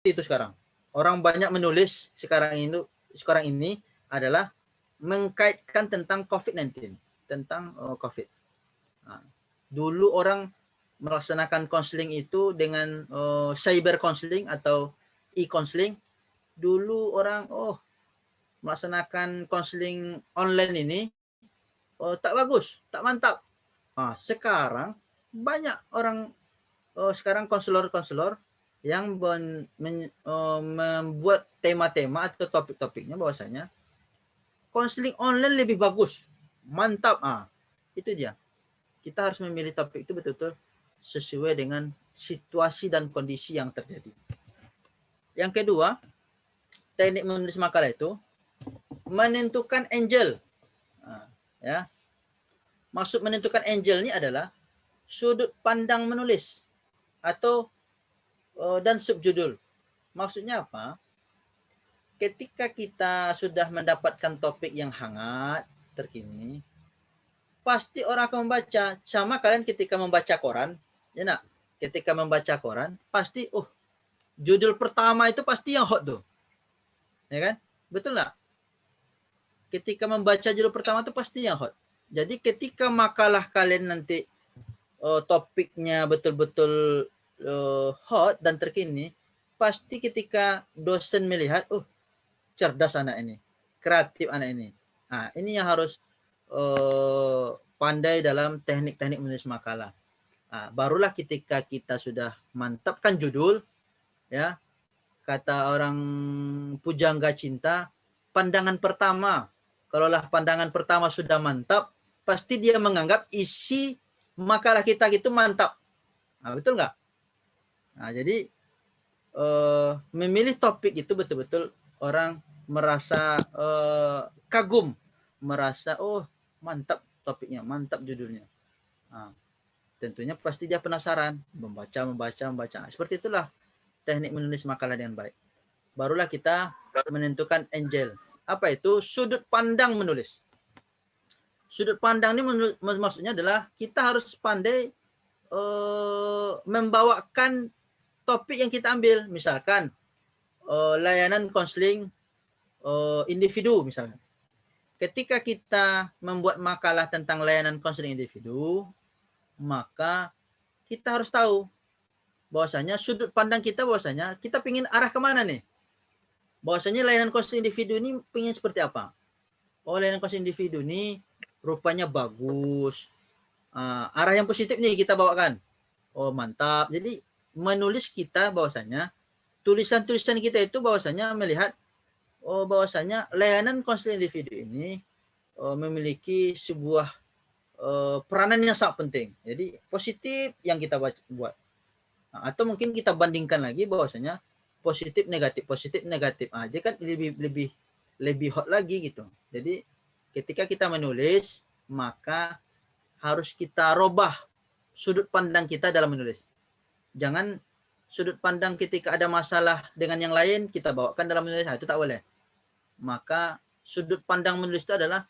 itu sekarang. Orang banyak menulis sekarang ini adalah mengkaitkan tentang COVID-19, tentang COVID. Nah, dulu orang melaksanakan konseling itu dengan cyber counseling atau e-counseling. Dulu orang melaksanakan konseling online ini tak bagus, tak mantap. Nah, sekarang banyak orang sekarang konselor-konselor yang membuat tema-tema atau topik-topiknya bahwasanya konseling online lebih bagus, mantap. Itu dia. Kita harus memilih topik itu betul-betul sesuai dengan situasi dan kondisi yang terjadi. Yang kedua, teknik menulis makalah itu menentukan angle. Ya, maksud menentukan angle ini adalah sudut pandang menulis atau dan subjudul. Maksudnya apa? Ketika kita sudah mendapatkan topik yang hangat, terkini, pasti orang akan membaca. Sama kalian ketika membaca koran, ya nak? Ketika membaca koran, pasti, judul pertama itu pasti yang hot tuh. Ya kan? Betul nggak? Ketika membaca judul pertama itu pasti yang hot. Jadi ketika makalah kalian nanti topiknya betul-betul hot dan terkini, pasti ketika dosen melihat, cerdas anak ini, kreatif anak ini. Nah, ini yang harus pandai dalam teknik-teknik menulis makalah. Nah, barulah ketika kita sudah mantapkan judul, ya, kata orang pujangga cinta, pandangan pertama. Kalaulah pandangan pertama sudah mantap, pasti dia menganggap isi makalah kita itu mantap. Nah, betul nggak? Nah, jadi memilih topik itu betul-betul orang merasa kagum, merasa mantap topiknya, mantap judulnya. Nah, tentunya pasti dia penasaran, membaca. Seperti itulah teknik menulis makalah dengan baik. Barulah kita menentukan angle. Apa itu? Sudut pandang menulis. Sudut pandang ini maksudnya adalah kita harus pandai membawakan topik yang kita ambil. Misalkan layanan konseling individu misalnya. Ketika kita membuat makalah tentang layanan konseling individu, maka kita harus tahu bahwasanya sudut pandang kita bahwasanya kita ingin arah kemana nih. Bahwasanya layanan konseling individu ini ingin seperti apa. Layanan konseling individu ini rupanya bagus. Arah yang positif nih kita bawakan. Mantap. Jadi menulis kita bahwasanya tulisan-tulisan kita itu bahwasanya melihat bahwasanya layanan konseling individu ini memiliki sebuah peranan yang sangat penting. Jadi positif yang kita buat. Atau mungkin kita bandingkan lagi bahwasanya positif negatif. Aja kan lebih hot lagi gitu. Jadi ketika kita menulis, maka harus kita robah sudut pandang kita dalam menulis. Jangan sudut pandang ketika ada masalah dengan yang lain kita bawakan dalam menulis, itu tak boleh. Maka sudut pandang menulis itu adalah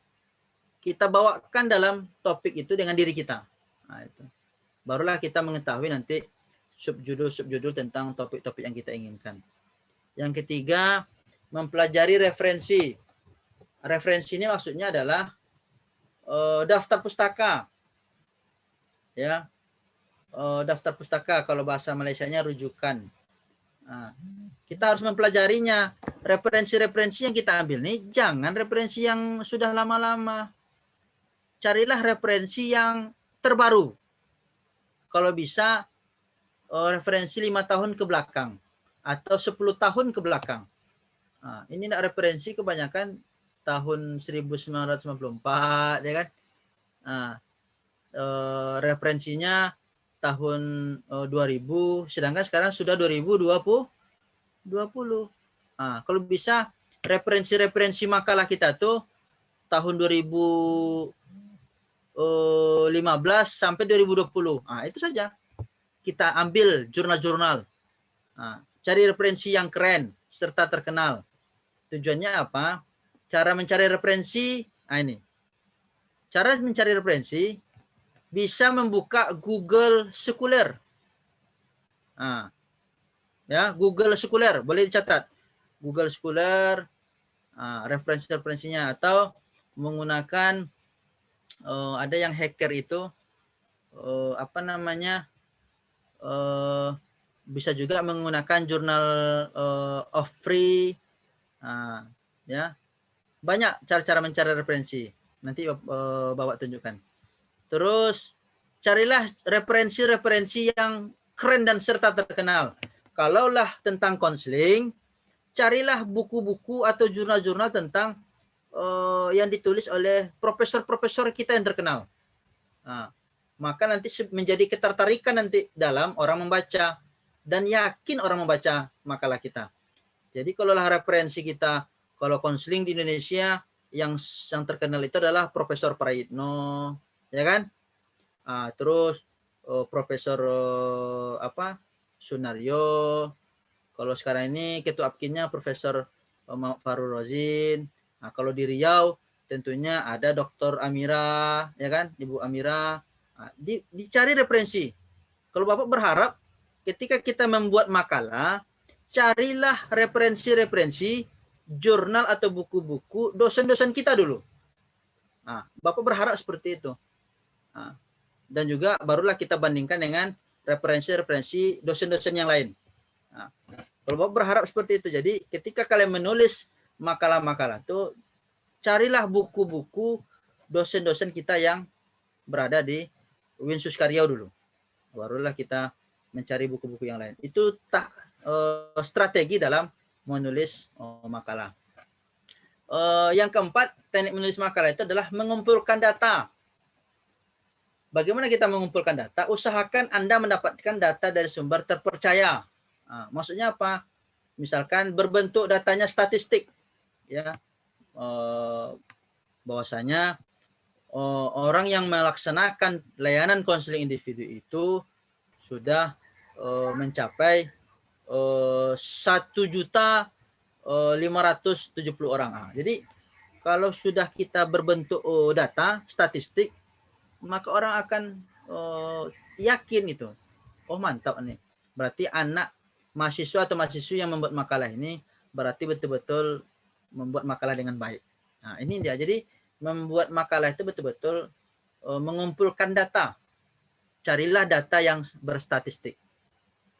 kita bawakan dalam topik itu dengan diri kita. Itu. Barulah kita mengetahui nanti subjudul tentang topik-topik yang kita inginkan. Yang ketiga, mempelajari referensi. Referensi ini maksudnya adalah daftar pustaka. Ya. Daftar pustaka, kalau bahasa Malaysianya rujukan. Kita harus mempelajarinya. Referensi-referensi yang kita ambil nih jangan referensi yang sudah lama-lama. Carilah referensi yang terbaru. Kalau bisa referensi 5 tahun ke belakang atau 10 tahun ke belakang. Ini referensi kebanyakan tahun 1994, ya kan? Referensinya tahun 2000, sedangkan sekarang sudah 2020. Kalau bisa referensi makalah kita tuh tahun 2015 sampai 2020. Itu saja. Kita ambil jurnal-jurnal. Cari referensi yang keren serta terkenal. Tujuannya apa? Cara mencari referensi, ini. Cara mencari referensi bisa membuka Google sekuler. Ya, Google Scholar boleh dicatat. Google Scholar, referensi-referensinya, atau menggunakan ada yang hacker itu apa namanya, bisa juga menggunakan jurnal of free, ya, banyak cara-cara mencari referensi. Nanti bawa tunjukkan. Terus carilah referensi-referensi yang keren dan serta terkenal. Kalaulah tentang konseling, carilah buku-buku atau jurnal-jurnal tentang yang ditulis oleh profesor-profesor kita yang terkenal. Maka nanti menjadi ketertarikan nanti dalam orang membaca, dan yakin orang membaca makalah kita. Jadi kalaulah referensi kita, kalau konseling di Indonesia yang terkenal itu adalah Profesor Prayitno, ya kan? Terus Profesor Sunario. Kalau sekarang ini ketua APKINnya Profesor Farul Rozin. Kalau di Riau tentunya ada Dr. Amira, ya kan, Ibu Amira. Dicari referensi. Kalau Bapak berharap ketika kita membuat makalah, carilah referensi-referensi jurnal atau buku-buku dosen-dosen kita dulu. Bapak berharap seperti itu. Dan juga barulah kita bandingkan dengan referensi-referensi dosen-dosen yang lain. Kalau Bapak berharap seperti itu, jadi ketika kalian menulis makalah-makalah itu, carilah buku-buku dosen-dosen kita yang berada di UIN Suskaryau dulu. Barulah kita mencari buku-buku yang lain. Itu strategi dalam menulis makalah. Yang keempat, teknik menulis makalah itu adalah mengumpulkan data. Bagaimana kita mengumpulkan data? Usahakan Anda mendapatkan data dari sumber terpercaya. Maksudnya apa? Misalkan berbentuk datanya statistik, ya, bahwasanya orang yang melaksanakan layanan konseling individu itu sudah mencapai 1.570.000 orang. Jadi kalau sudah kita berbentuk data statistik, maka orang akan yakin itu. Oh mantap nih. Berarti anak mahasiswa atau mahasiswi yang membuat makalah ini berarti betul-betul membuat makalah dengan baik. Ini dia. Jadi membuat makalah itu betul-betul mengumpulkan data. Carilah data yang berstatistik.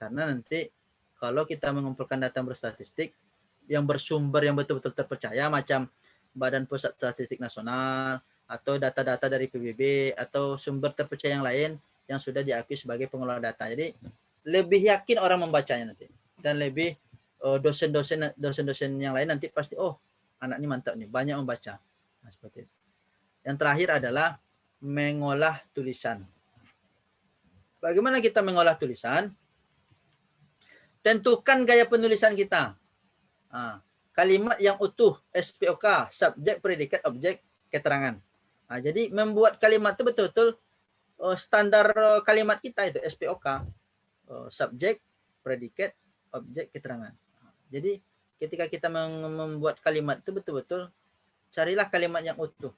Karena nanti kalau kita mengumpulkan data yang berstatistik, yang bersumber yang betul-betul terpercaya, macam Badan Pusat Statistik Nasional, atau data-data dari PBB, atau sumber terpercaya yang lain yang sudah diakui sebagai pengelola data. Jadi lebih yakin orang membacanya nanti. Dan lebih dosen-dosen yang lain nanti pasti, oh anak ini mantap nih, banyak membaca. Seperti itu. Yang terakhir adalah mengolah tulisan. Bagaimana kita mengolah tulisan? Tentukan gaya penulisan kita. Kalimat yang utuh, SPOK, subjek, predikat, objek, keterangan. Jadi membuat kalimat itu betul-betul standar kalimat kita itu SPOK, subjek, predikat, objek, keterangan. Jadi ketika kita membuat kalimat itu betul-betul carilah kalimat yang utuh.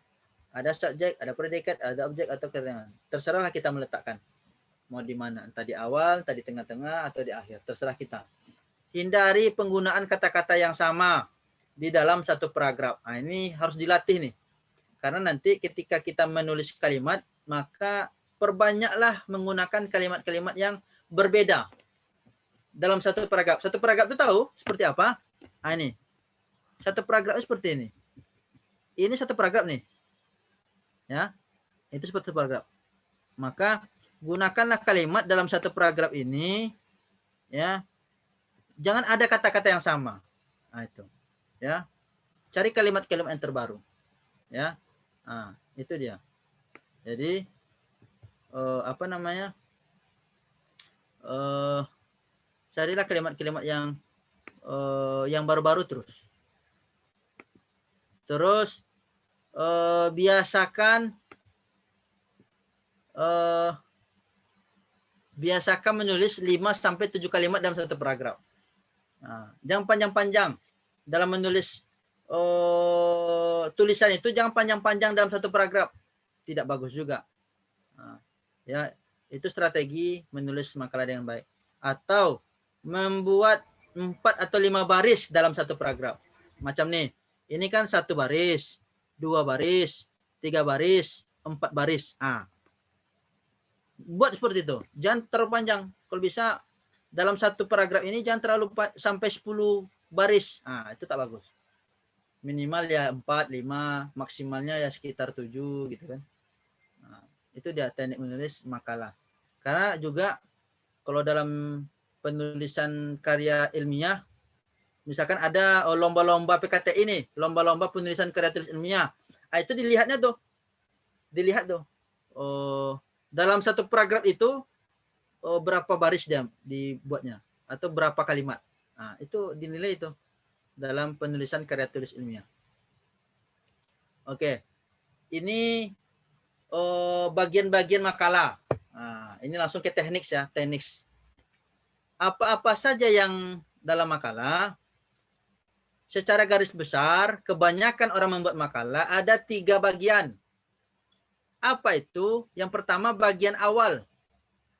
Ada subjek, ada predikat, ada objek atau keterangan. Terserahlah kita meletakkan. Mau di mana, entah di awal, entah di tengah-tengah, atau di akhir. Terserah kita. Hindari penggunaan kata-kata yang sama di dalam satu paragraf. Ini harus dilatih nih. Karena nanti ketika kita menulis kalimat, maka perbanyaklah menggunakan kalimat-kalimat yang berbeda dalam satu paragraf. Satu paragraf itu tahu seperti apa? Ini. Satu paragraf seperti ini. Ini satu paragraf nih. Ya. Itu seperti paragraf. Maka gunakanlah kalimat dalam satu paragraf ini, ya. Jangan ada kata-kata yang sama. Itu. Ya. Cari kalimat-kalimat yang terbaru. Ya. Itu dia. Jadi apa namanya? Carilah kalimat-kalimat yang baru-baru terus. Terus biasakan menulis 5 sampai 7 kalimat dalam satu paragraf. Jangan panjang-panjang dalam menulis tulisan itu, jangan panjang-panjang dalam satu paragraf. Tidak bagus juga. Ya, itu strategi menulis makalah dengan baik. Atau membuat 4 atau 5 baris dalam satu paragraf. Macam nih, ini kan 1 baris, 2 baris, 3 baris, 4 baris. Buat seperti itu. Jangan terlalu panjang. Kalau bisa dalam satu paragraf ini jangan terlalu sampai 10 baris. Itu tak bagus. Minimal ya 4, 5, maksimalnya ya sekitar 7 gitu kan. Itu dia teknik menulis makalah. Karena juga kalau dalam penulisan karya ilmiah, misalkan ada lomba-lomba PKT ini, lomba-lomba penulisan karya tulis ilmiah. Itu dilihat tuh. Dalam satu paragraf itu berapa baris dia dibuatnya atau berapa kalimat. Itu dinilai itu dalam penulisan karya tulis ilmiah. Oke. Ini bagian-bagian makalah. Ini langsung ke teknik ya, teknik. Apa-apa saja yang dalam makalah, secara garis besar, kebanyakan orang membuat makalah ada 3 bagian. Apa itu? Yang pertama bagian awal.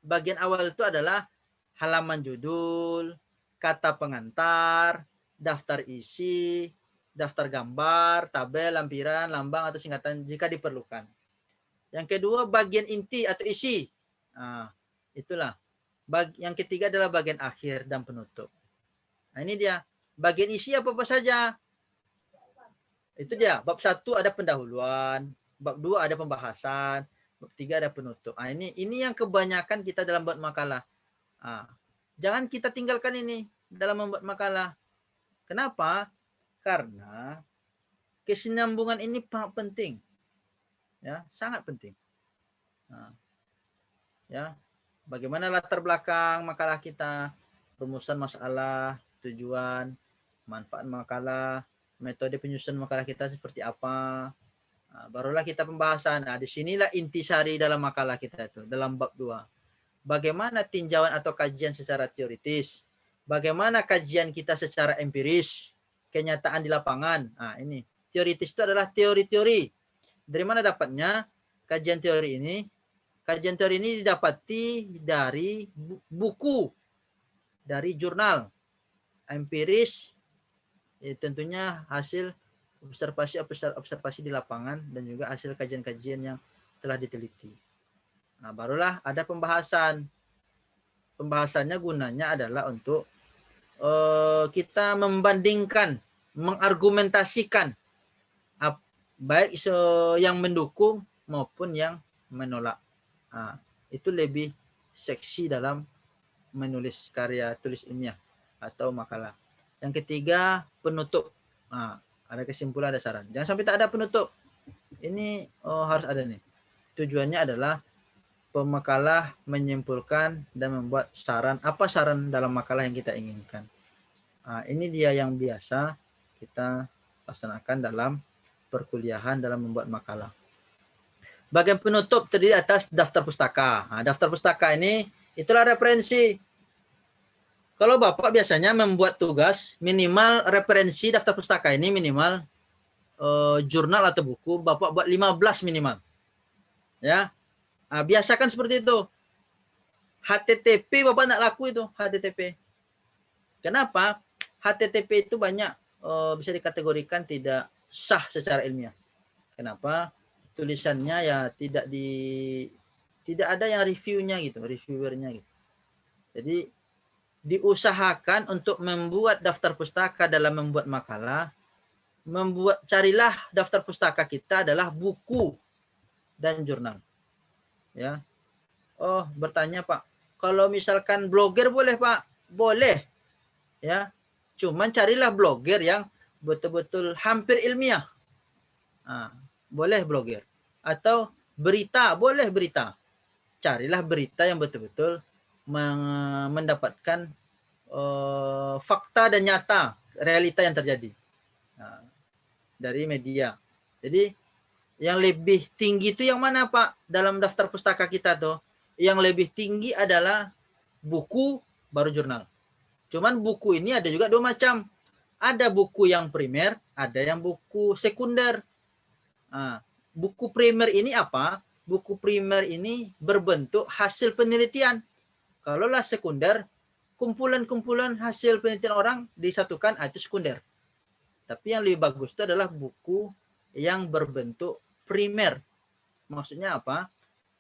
Bagian awal itu adalah halaman judul, kata pengantar, daftar isi, daftar gambar, tabel, lampiran, lambang, atau singkatan jika diperlukan. Yang kedua bagian inti atau isi. Itulah. Yang ketiga adalah bagian akhir dan penutup. Ini dia. Bagian isi apa-apa saja. Itu dia. Bab 1 ada pendahuluan, bab 2 ada pembahasan, bab 3 ada penutup. Ini yang kebanyakan kita dalam buat makalah. Jangan kita tinggalkan ini dalam membuat makalah. Kenapa? Karena kesinambungan ini sangat penting. Ya, sangat penting. Ya, bagaimana latar belakang makalah kita, rumusan masalah, tujuan, manfaat makalah, metode penyusunan makalah kita seperti apa. Barulah kita pembahasan. Disinilah intisari dalam makalah kita itu, dalam bab 2. Bagaimana tinjauan atau kajian secara teoritis, bagaimana kajian kita secara empiris, kenyataan di lapangan. Ini teoritis itu adalah teori-teori. Dari mana dapatnya kajian teori ini? Kajian teori ini didapati dari buku, dari jurnal. Empiris tentunya hasil observasi di lapangan dan juga hasil kajian-kajian yang telah diteliti. Barulah ada pembahasan. Pembahasannya gunanya adalah untuk kita membandingkan, mengargumentasikan baik yang mendukung maupun yang menolak. Itu lebih seksi dalam menulis karya tulis ilmiah atau makalah. Yang ketiga, penutup. Ada kesimpulan, ada saran. Jangan sampai tak ada penutup. Ini harus ada nih. Tujuannya adalah pemakalah menyimpulkan dan membuat saran. Apa saran dalam makalah yang kita inginkan? Ini dia yang biasa kita laksanakan dalam perkuliahan dalam membuat makalah. Bagian penutup terdiri atas daftar pustaka. Daftar pustaka ini itulah referensi. Kalau Bapak biasanya membuat tugas, minimal referensi daftar pustaka ini minimal jurnal atau buku, Bapak buat 15 minimal. Ya. Biasakan seperti itu. HTTP Bapak nak laku itu, HTTP. Kenapa? HTTP itu banyak bisa dikategorikan tidak sah secara ilmiah. Kenapa? Tulisannya ya tidak ada yang reviewnya gitu, reviewernya gitu. Jadi diusahakan untuk membuat daftar pustaka dalam membuat makalah, carilah daftar pustaka kita adalah buku dan jurnal. Ya. Bertanya Pak, kalau misalkan blogger boleh Pak? Boleh. Ya. Cuman carilah blogger yang betul-betul hampir ilmiah. Boleh blogger. Atau berita, boleh berita. Carilah berita yang betul-betul mendapatkan fakta dan nyata, realita yang terjadi dari media. Jadi yang lebih tinggi itu yang mana Pak? Dalam daftar pustaka kita tuh, yang lebih tinggi adalah buku baru jurnal. Cuman buku ini ada juga 2 macam. Ada buku yang primer, ada yang buku sekunder. Buku primer ini apa? Buku primer ini berbentuk hasil penelitian. Kalaulah sekunder, kumpulan-kumpulan hasil penelitian orang disatukan, itu sekunder. Tapi yang lebih bagus itu adalah buku yang berbentuk primer. Maksudnya apa?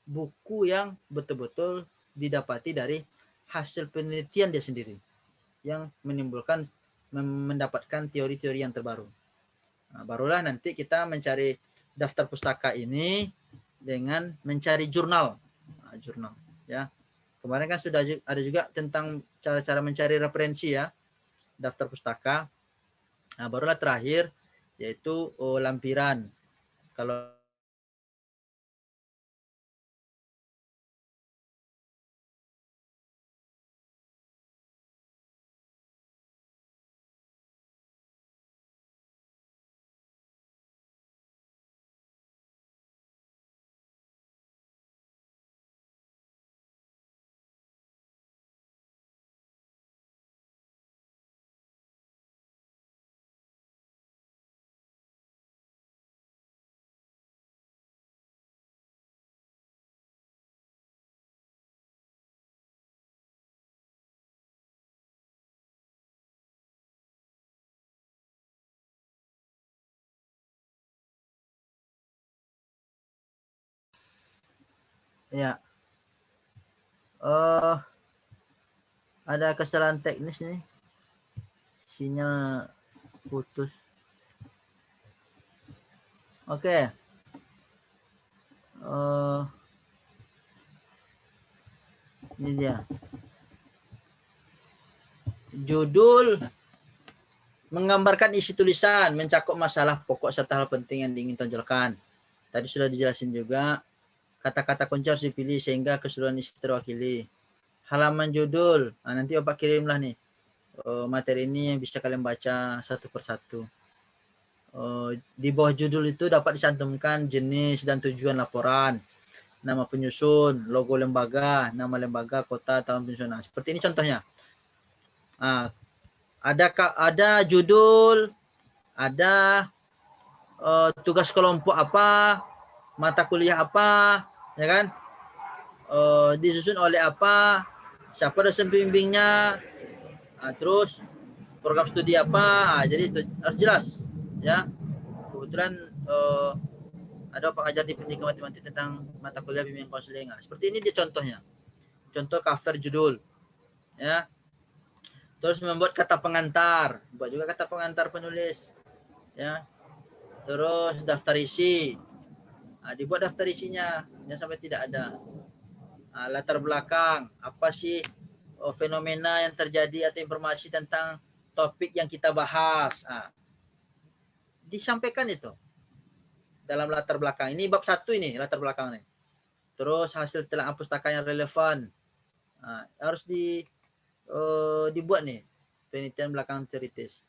Buku yang betul-betul didapati dari hasil penelitian dia sendiri, yang mendapatkan teori-teori yang terbaru. Nah, barulah nanti kita mencari daftar pustaka ini dengan mencari jurnal. Nah, jurnal ya. Kemarin kan sudah ada juga tentang cara-cara mencari referensi ya, daftar pustaka. Nah, barulah terakhir yaitu lampiran. Kalau ya ada kesalahan teknis nih, sinyal putus. Oke. Ini dia. Judul menggambarkan isi tulisan, mencakup masalah pokok serta hal penting yang diingin tonjolkan. Tadi sudah dijelasin juga, kata-kata kunci harus dipilih sehingga keseluruhan isi terwakili. Halaman judul, nah, nanti Bapak kirimlah nih materi ini yang bisa kalian baca satu persatu. Di bawah judul itu dapat dicantumkan jenis dan tujuan laporan, nama penyusun, logo lembaga, nama lembaga, kota, tahun penyusunan. Nah, seperti ini contohnya. Nah, ada judul, ada tugas kelompok apa, mata kuliah apa, ya kan? Disusun oleh apa, siapa dosen pembimbingnya, terus program studi apa. Jadi itu harus jelas, ya. Kebetulan ada pengajar di pendidikan matematik tentang mata kuliah bimbingan konseling. Seperti ini dia contohnya. Contoh cover judul, ya. Terus membuat kata pengantar, buat juga kata pengantar penulis, ya. Terus daftar isi, dibuat daftar isinya, jangan sampai tidak ada. Latar belakang, apa sih fenomena yang terjadi atau informasi tentang topik yang kita bahas, disampaikan itu dalam latar belakang. Ini bab 1 ini latar belakang nih. Terus hasil telaah pustaka yang relevan, harus dibuat nih penelitian belakang teoritis.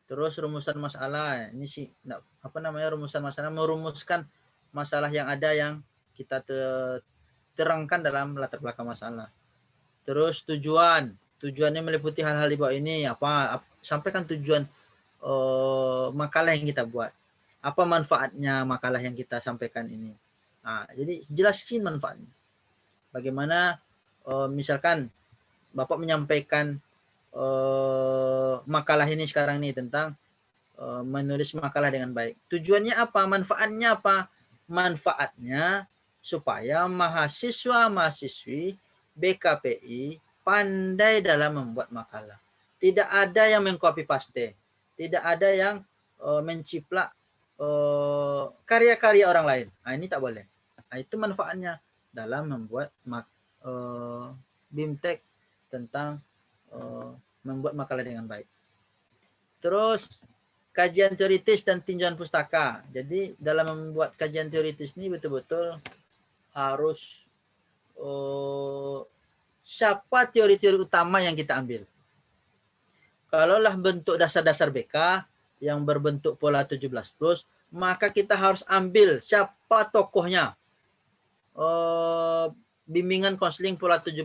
Terus rumusan masalah, ini sih rumusan masalah, merumuskan masalah yang ada yang kita terangkan dalam latar belakang masalah. Terus tujuannya meliputi hal-hal di bawah ini, sampaikan tujuan makalah yang kita buat, apa manfaatnya makalah yang kita sampaikan ini. Jadi jelasin manfaatnya. Bagaimana misalkan Bapak menyampaikan makalah ini sekarang nih tentang menulis makalah dengan baik. Tujuannya apa? Manfaatnya apa? Manfaatnya supaya mahasiswa-mahasiswi BKPI pandai dalam membuat makalah. Tidak ada yang mengcopy paste. Tidak ada yang menciplak karya-karya orang lain. Ini tak boleh. Itu manfaatnya dalam membuat BIMTEK tentang membuat makalah dengan baik. Terus kajian teoritis dan tinjauan pustaka. Jadi dalam membuat kajian teoritis ini betul-betul harus siapa teori-teori utama yang kita ambil. Kalaulah bentuk dasar-dasar BK yang berbentuk pola 17+, maka kita harus ambil siapa tokohnya. Bimbingan konseling pola 17+.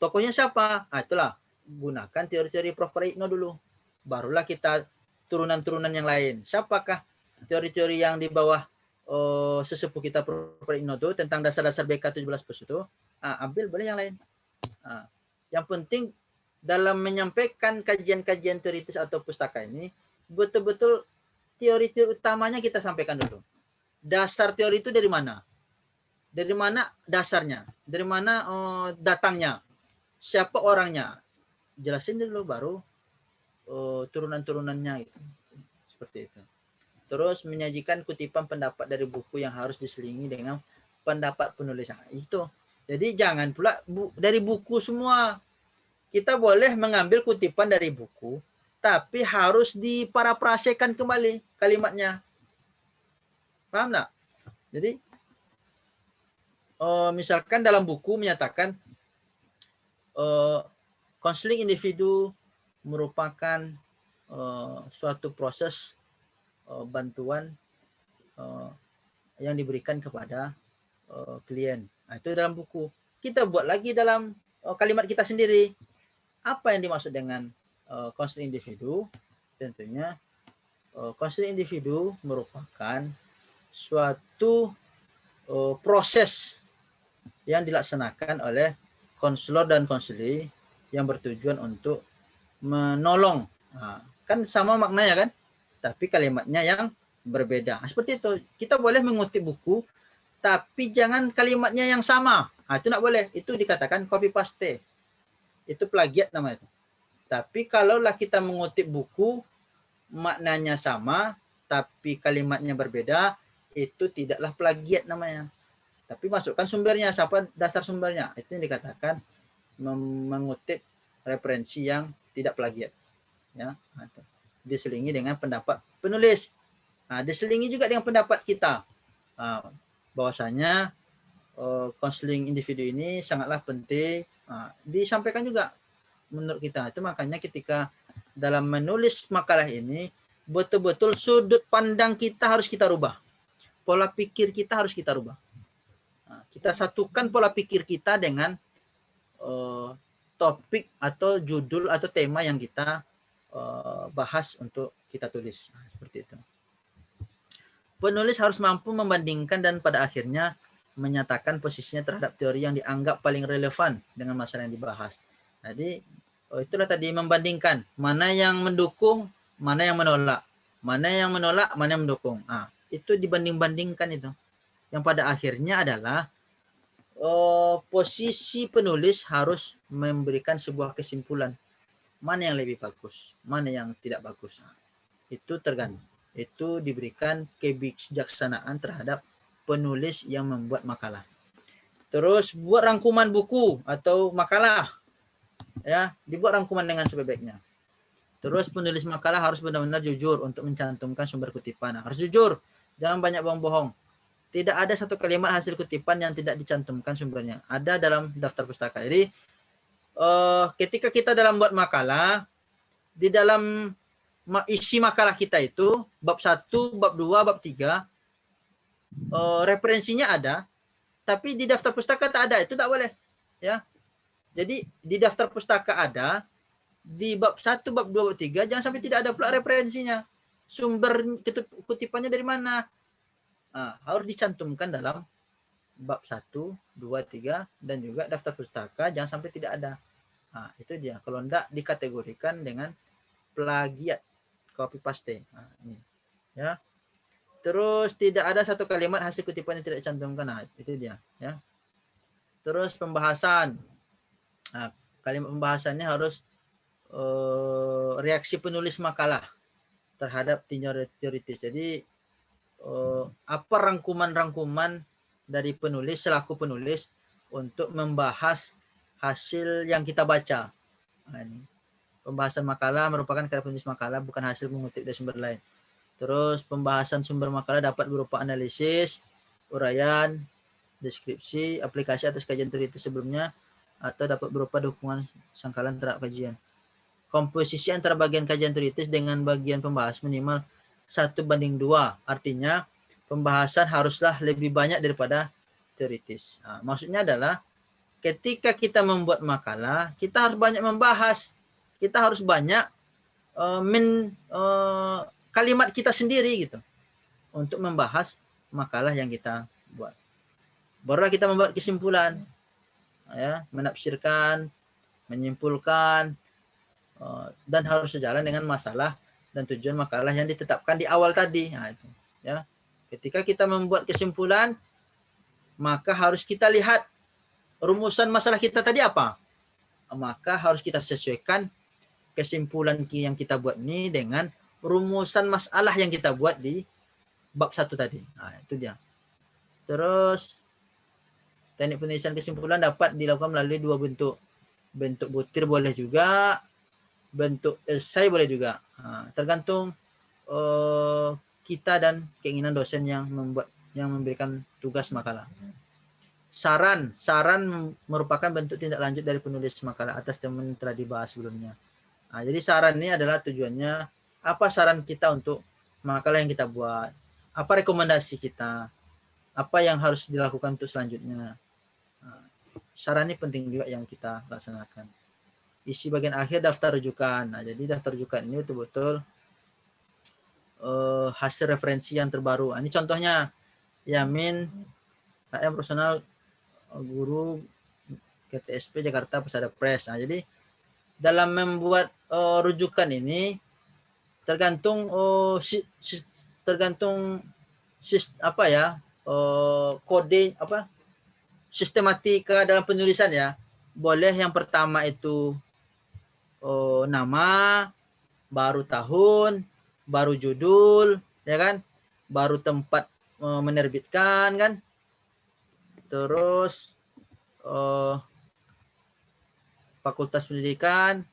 Tokohnya siapa? Itulah, gunakan teori-teori Prof. Praitno dulu. Barulah kita turunan-turunan yang lain. Siapakah teori-teori yang di bawah sesepuh kita Prof. Praitno itu tentang dasar-dasar BK 17+ itu? Ambil boleh yang lain. Yang penting dalam menyampaikan kajian-kajian teoritis atau pustaka ini, betul-betul teori-teori utamanya kita sampaikan dulu. Dasar teori itu dari mana? Dari mana dasarnya? Dari mana datangnya? Siapa orangnya? Jelasin dulu, baru turunan-turunannya gitu. Seperti itu. Terus menyajikan kutipan pendapat dari buku yang harus diselingi dengan pendapat penulis. Itu. Jadi jangan pula dari buku semua. Kita boleh mengambil kutipan dari buku, tapi harus diparaprasekan kembali kalimatnya. Paham nggak? Jadi misalkan dalam buku menyatakan konseling individu merupakan suatu proses bantuan yang diberikan kepada klien. Nah, itu dalam buku. Kita buat lagi dalam kalimat kita sendiri. Apa yang dimaksud dengan konseling individu? Tentunya konseling individu merupakan suatu proses yang dilaksanakan oleh konselor dan konseli yang bertujuan untuk menolong. Nah, kan sama maknanya kan? Tapi kalimatnya yang berbeda. Nah, seperti itu. Kita boleh mengutip buku, tapi jangan kalimatnya yang sama. Nah, itu tidak boleh. Itu dikatakan copy paste. Itu plagiat namanya. Tapi kalaulah kita mengutip buku, maknanya sama, tapi kalimatnya berbeda, itu tidaklah plagiat namanya. Tapi masukkan sumbernya, siapa dasar sumbernya. Itu yang dikatakan mengutip referensi yang tidak plagiat. Ya, diselingi dengan pendapat penulis. Nah, diselingi juga dengan pendapat kita. Nah, bahwasanya konseling individu ini sangatlah penting. Nah, disampaikan juga menurut kita. Itu makanya ketika dalam menulis makalah ini, betul-betul sudut pandang kita harus kita rubah. Pola pikir kita harus kita rubah. Nah, kita satukan pola pikir kita dengan topik atau judul atau tema yang kita bahas untuk kita tulis. Nah, seperti itu. Penulis harus mampu membandingkan dan pada akhirnya menyatakan posisinya terhadap teori yang dianggap paling relevan dengan masalah yang dibahas. Jadi itulah tadi membandingkan mana yang mendukung, mana yang menolak, mana yang menolak, mana yang mendukung. Nah, itu dibanding-bandingkan itu. Yang pada akhirnya adalah posisi penulis harus memberikan sebuah kesimpulan. Mana yang lebih bagus, mana yang tidak bagus. Nah, itu tergantung. Itu diberikan kebijaksanaan terhadap penulis yang membuat makalah. Terus buat rangkuman buku atau makalah. Ya, dibuat rangkuman dengan sebaik-baiknya. Terus penulis makalah harus benar-benar jujur untuk mencantumkan sumber kutipan. Harus jujur, jangan banyak bohong-bohong. Tidak ada satu kalimat hasil kutipan yang tidak dicantumkan sumbernya. Ada dalam daftar pustaka. Jadi ketika kita dalam buat makalah, di dalam isi makalah kita itu bab 1, bab 2, bab 3 referensinya ada, tapi di daftar pustaka tak ada. Itu tak boleh. Ya. Jadi di daftar pustaka ada, di bab 1, bab 2, bab 3 jangan sampai tidak ada pula referensinya. Sumber kutipannya dari mana? Nah, harus dicantumkan dalam bab 1, 2, 3 dan juga daftar pustaka, jangan sampai tidak ada. Nah, itu dia. Kalau enggak dikategorikan dengan plagiat, copy paste. Nah, ini. Ya. Terus tidak ada satu kalimat hasil kutipan yang tidak dicantumkan. Nah, itu dia, ya. Terus pembahasan. Nah, kalimat pembahasannya harus reaksi penulis makalah terhadap teoritis. Jadi apa rangkuman-rangkuman dari penulis selaku penulis untuk membahas hasil yang kita baca. Nah, ini. Pembahasan makalah merupakan karya penulis makalah, bukan hasil mengutip dari sumber lain. Terus pembahasan sumber makalah dapat berupa analisis, uraian, deskripsi, aplikasi atas kajian teoritis sebelumnya, atau dapat berupa dukungan sangkalan terhadap kajian. Komposisi antara bagian kajian teoritis dengan bagian pembahas minimal 1:2. Artinya pembahasan haruslah lebih banyak daripada teoritis. Nah, maksudnya adalah ketika kita membuat makalah, kita harus banyak membahas. Kita harus banyak kalimat kita sendiri gitu untuk membahas makalah yang kita buat. Barulah kita membuat kesimpulan, ya, menafsirkan, menyimpulkan, dan harus sejalan dengan masalah dan tujuan makalah yang ditetapkan di awal tadi. Nah, itu, ya. Ketika kita membuat kesimpulan, maka harus kita lihat rumusan masalah kita tadi apa. Maka harus kita sesuaikan kesimpulan yang kita buat ini dengan rumusan masalah yang kita buat di bab 1 tadi. Nah, itu dia. Terus teknik penulisan kesimpulan dapat dilakukan melalui 2 bentuk. Bentuk butir boleh juga, bentuk esai boleh juga. Tergantung kita dan keinginan dosen yang memberikan tugas makalah. Saran merupakan bentuk tindak lanjut dari penulis makalah atas teman yang telah dibahas sebelumnya. Nah, jadi saran ini adalah tujuannya apa saran kita untuk makalah yang kita buat, apa rekomendasi kita, apa yang harus dilakukan untuk selanjutnya. Nah, saran ini penting juga yang kita laksanakan. Isi bagian akhir daftar rujukan. Nah, jadi daftar rujukan ini betul-betul hasil referensi yang terbaru. Ini contohnya Yamin, HM personal guru KTSP Jakarta Pesada Press. Nah, jadi dalam membuat rujukan ini tergantung kode sistematika dalam penulisan ya. Boleh yang pertama itu nama, baru tahun, baru judul, ya kan? Baru tempat menerbitkan kan? Terus Fakultas Pendidikan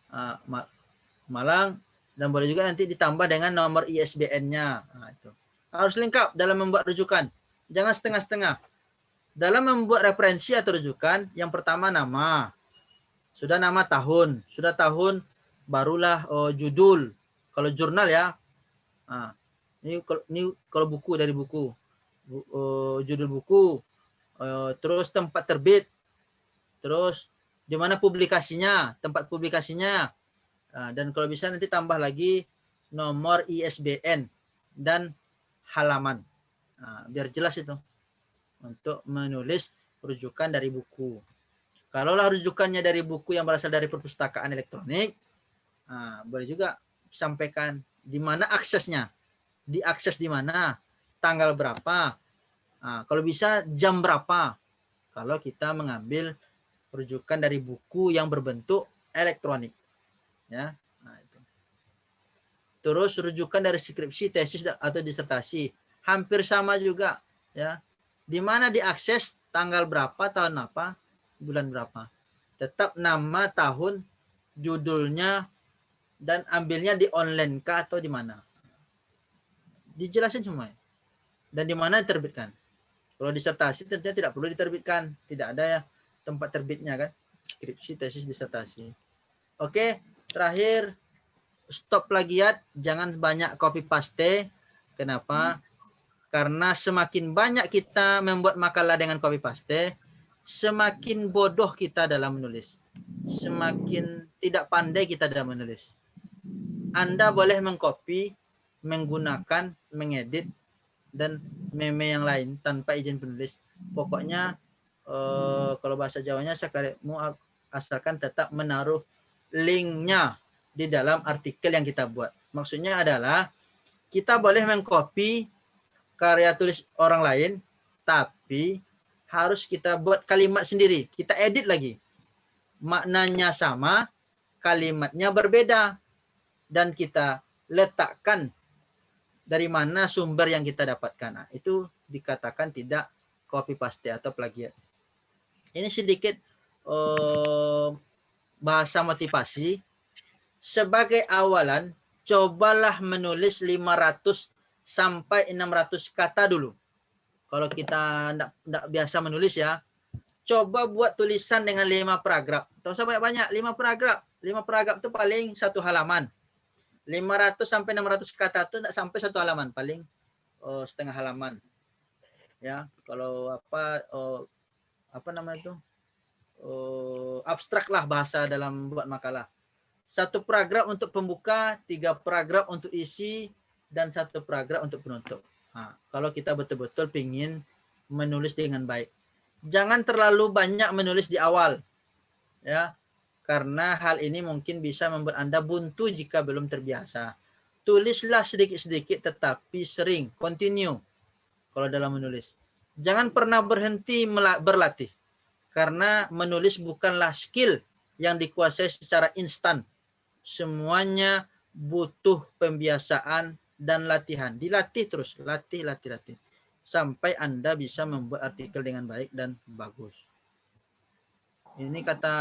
Malang, dan boleh juga nanti ditambah dengan nomor ISBN-nya. Nah, itu harus lengkap dalam membuat rujukan. Jangan setengah-setengah. Dalam membuat referensi atau rujukan, yang pertama nama. Sudah nama tahun. Sudah tahun, barulah judul. Kalau jurnal ya. Nah, ini kalau buku dari buku. Judul buku. Terus tempat terbit. Terus di mana publikasinya, tempat publikasinya. Dan kalau bisa nanti tambah lagi nomor ISBN dan halaman. Biar jelas itu. Untuk menulis rujukan dari buku. Kalaulah rujukannya dari buku yang berasal dari perpustakaan elektronik, boleh juga sampaikan di mana aksesnya. Diakses di mana, tanggal berapa. Kalau bisa jam berapa. Kalau kita mengambil rujukan dari buku yang berbentuk elektronik. Ya. Nah, itu. Terus rujukan dari skripsi, tesis atau disertasi. Hampir sama juga, ya. Di mana diakses, tanggal berapa, tahun apa, bulan berapa. Tetap nama, tahun, judulnya, dan ambilnya di online kah atau di mana. Dijelasin semua. Dan di mana diterbitkan. Kalau disertasi tentunya tidak perlu diterbitkan. Tidak ada ya tempat terbitnya kan. Skripsi, tesis, disertasi. Oke, terakhir stop plagiat, jangan banyak copy paste. Kenapa? Karena semakin banyak kita membuat makalah dengan copy paste, semakin bodoh kita dalam menulis. Semakin tidak pandai kita dalam menulis. Anda boleh mengcopy, menggunakan, mengedit, dan meme yang lain tanpa izin penulis. Pokoknya kalau bahasa Jawanya asalkan tetap menaruh linknya di dalam artikel yang kita buat. Maksudnya adalah kita boleh mengcopy karya tulis orang lain, tapi harus kita buat kalimat sendiri. Kita edit lagi. Maknanya sama, kalimatnya berbeda. Dan kita letakkan dari mana sumber yang kita dapatkan. Nah, itu dikatakan tidak copy paste atau plagiat. Ini sedikit bahasa motivasi. Sebagai awalan, cobalah menulis 500 sampai 600 kata dulu. Kalau kita tidak biasa menulis ya, coba buat tulisan dengan 5 paragraf. Tak usah banyak-banyak, 5 paragraf. 5 paragraf itu paling 1 halaman. 500 sampai 600 kata itu tidak sampai 1 halaman, paling setengah halaman. Ya, kalau apa namanya itu? Abstrak lah bahasa dalam buat makalah. 1 paragraf untuk pembuka, 3 paragraf untuk isi, dan 1 paragraf untuk penutup. Nah, kalau kita betul-betul ingin menulis dengan baik. Jangan terlalu banyak menulis di awal. Ya. karena hal ini mungkin bisa membuat Anda buntu jika belum terbiasa. Tulislah sedikit-sedikit tetapi sering, continue kalau dalam menulis. Jangan pernah berhenti berlatih, karena menulis bukanlah skill yang dikuasai secara instan. Semuanya butuh pembiasaan dan latihan. Dilatih terus, latih. Sampai Anda bisa membuat artikel dengan baik dan bagus. Ini kata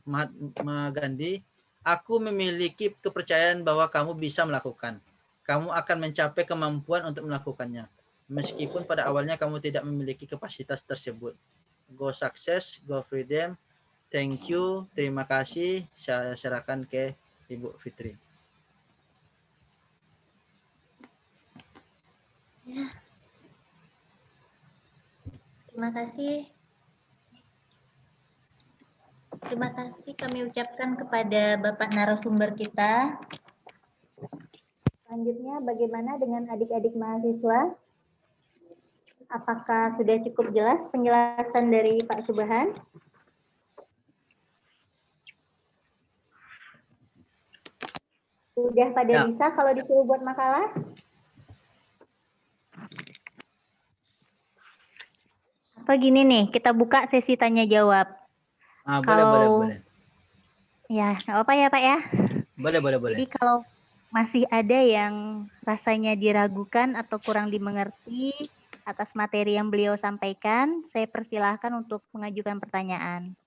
Mahatma Gandhi, aku memiliki kepercayaan bahwa kamu bisa melakukan. Kamu akan mencapai kemampuan untuk melakukannya. Meskipun pada awalnya kamu tidak memiliki kapasitas tersebut. Go success, go freedom. Thank you, terima kasih. Saya serahkan ke Ibu Fitri. Terima kasih. Terima kasih kami ucapkan kepada Bapak narasumber kita. Selanjutnya, bagaimana dengan adik-adik mahasiswa? Apakah sudah cukup jelas penjelasan dari Pak Subhan? Sudah pada Ya. bisa kalau disuruh buat makalah? Atau gini nih, kita buka sesi tanya jawab. Boleh. Ya, nggak apa-apa ya Pak ya. Boleh. Jadi kalau masih ada yang rasanya diragukan atau kurang dimengerti atas materi yang beliau sampaikan, saya persilahkan untuk mengajukan pertanyaan.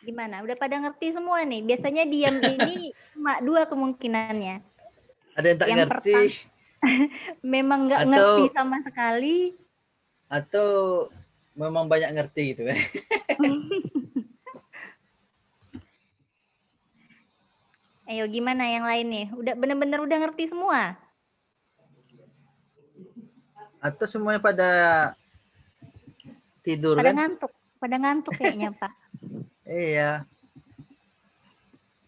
Gimana? Udah pada ngerti semua nih? Biasanya diam ini cuma 2 kemungkinannya. Ada yang tak yang ngerti. Pertama, memang nggak ngerti sama sekali. Atau memang banyak ngerti gitu kan. Ayo gimana yang lain nih? Udah bener-bener udah ngerti semua? Atau semuanya pada tidur Pada kan? ngantuk kayaknya Pak. Iya.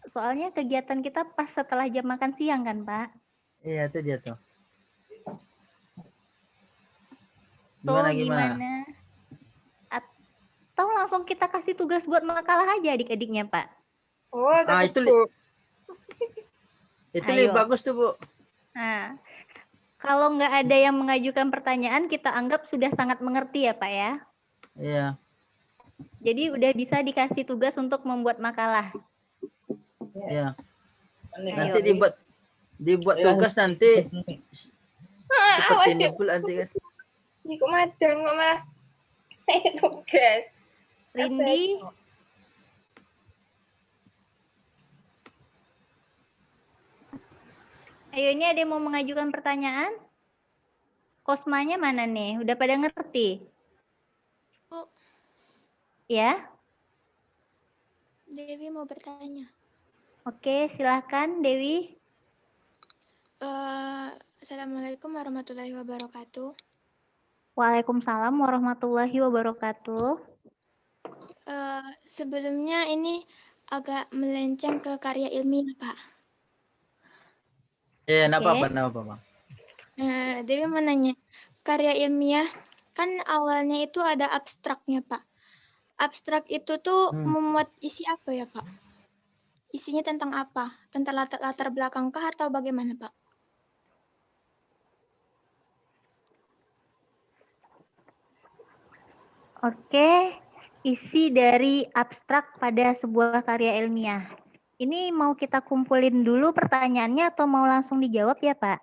Soalnya kegiatan kita pas setelah jam makan siang kan Pak? Iya, itu dia tuh. Gimana? Atau langsung kita kasih tugas buat makalah aja adik-adiknya Pak? Oh, itu lebih bagus tuh Bu. Nah, kalau nggak ada yang mengajukan pertanyaan, kita anggap sudah sangat mengerti ya Pak ya? Iya. Jadi udah bisa dikasih tugas untuk membuat makalah. Iya. Nanti dibuat tugas nanti seperti ini pula nanti kan. Ini kok madang kok malah tugas. Rindi. Ayo, ini ada yang mau mengajukan pertanyaan? Kosmanya mana nih? Udah pada ngerti? Bu. Ya? Dewi mau bertanya. Oke, silahkan Dewi. Assalamualaikum warahmatullahi wabarakatuh. Waalaikumsalam warahmatullahi wabarakatuh. Sebelumnya ini agak melenceng ke karya ilmiah, Pak. Iya, apa-apa Bang. Dewi mau nanya, karya ilmiah kan awalnya itu ada abstraknya, Pak. Abstrak itu tuh memuat isi apa ya, Pak? Isinya tentang apa? Tentang latar belakang kah atau bagaimana, Pak? Oke, isi dari abstrak pada sebuah karya ilmiah. Ini mau kita kumpulin dulu pertanyaannya atau mau langsung dijawab ya, Pak?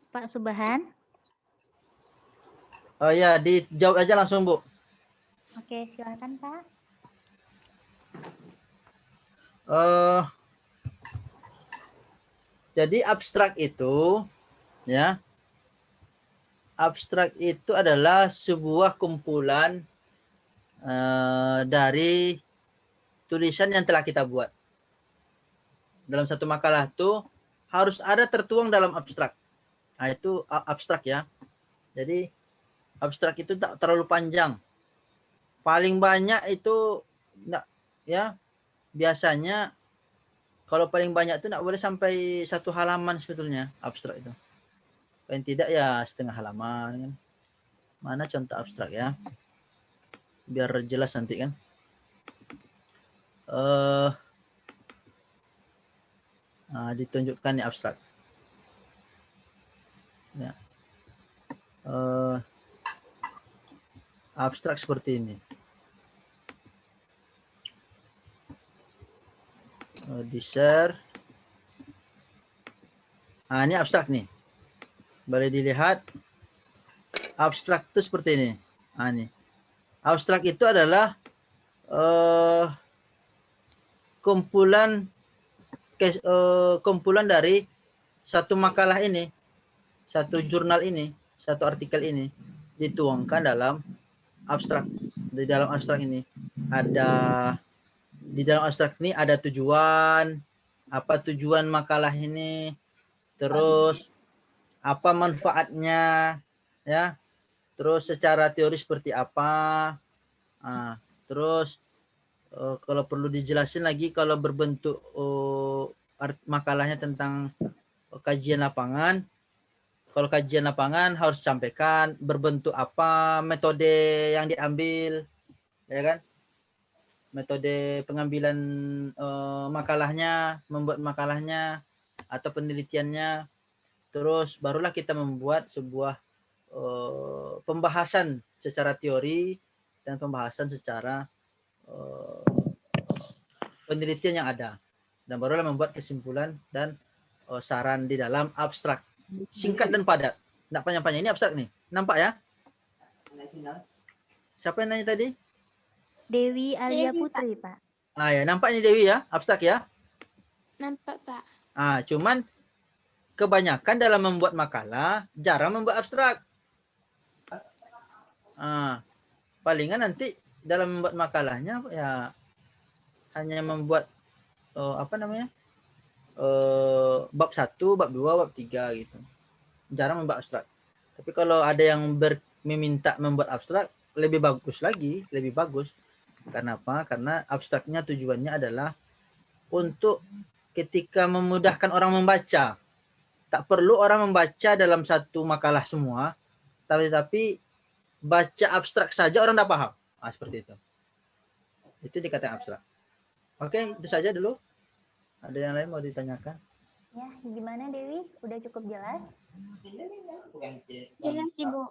Pak Subhan? Oh ya, dijawab aja langsung Bu. Oke, silakan Pak. Jadi abstrak itu, ya, abstrak itu adalah sebuah kumpulan dari tulisan yang telah kita buat. Dalam satu makalah itu harus ada tertuang dalam abstrak. Nah, itu abstrak ya. Jadi abstrak itu tak terlalu panjang. Paling banyak itu enggak, ya. Biasanya kalau paling banyak itu enggak boleh sampai 1 halaman sebetulnya abstrak itu. Paling tidak ya setengah halaman kan. Mana contoh abstrak ya? Biar jelas nanti kan. Ditunjukkan nih abstrak. Ya. Abstrak seperti ini. Di share. Ini abstrak nih. Boleh dilihat. Abstrak itu seperti ini. Ini. Abstrak itu adalah kumpulan dari satu makalah ini, satu jurnal ini, satu artikel ini dituangkan dalam abstrak. Di dalam abstrak ini ada tujuan, apa tujuan makalah ini, terus apa manfaatnya, ya, terus secara teori seperti apa, terus kalau perlu dijelasin lagi kalau berbentuk makalahnya tentang kajian lapangan. Kalau kajian lapangan harus sampaikan berbentuk apa, metode yang diambil, ya kan? Metode pengambilan makalahnya, membuat makalahnya atau penelitiannya. Terus barulah kita membuat sebuah pembahasan secara teori dan pembahasan secara penelitian yang ada. Dan barulah membuat kesimpulan dan saran di dalam abstrak. Singkat dan padat. Nggak panjang-panjang. Ini abstrak nih. Nampak ya? Siapa yang nanya tadi? Dewi Alia Putri, Pak. Ya, nampak ini Dewi ya? Abstrak ya? Nampak, Pak. Cuman kebanyakan dalam membuat makalah jarang membuat abstrak. Palingan nanti dalam membuat makalahnya ya hanya membuat bab 1, bab 2, bab 3 gitu. Jarang membuat abstrak. Tapi kalau ada yang meminta membuat abstrak, lebih bagus lagi, lebih bagus. Kenapa? Karena abstraknya tujuannya adalah untuk ketika memudahkan orang membaca. Tak perlu orang membaca dalam satu makalah semua, tapi baca abstrak saja orang dah paham. Seperti itu. Itu dikatakan abstrak. Oke, itu saja dulu. Ada yang lain mau ditanyakan? Ya, gimana Dewi? Udah cukup jelas? Jelas, Ibu.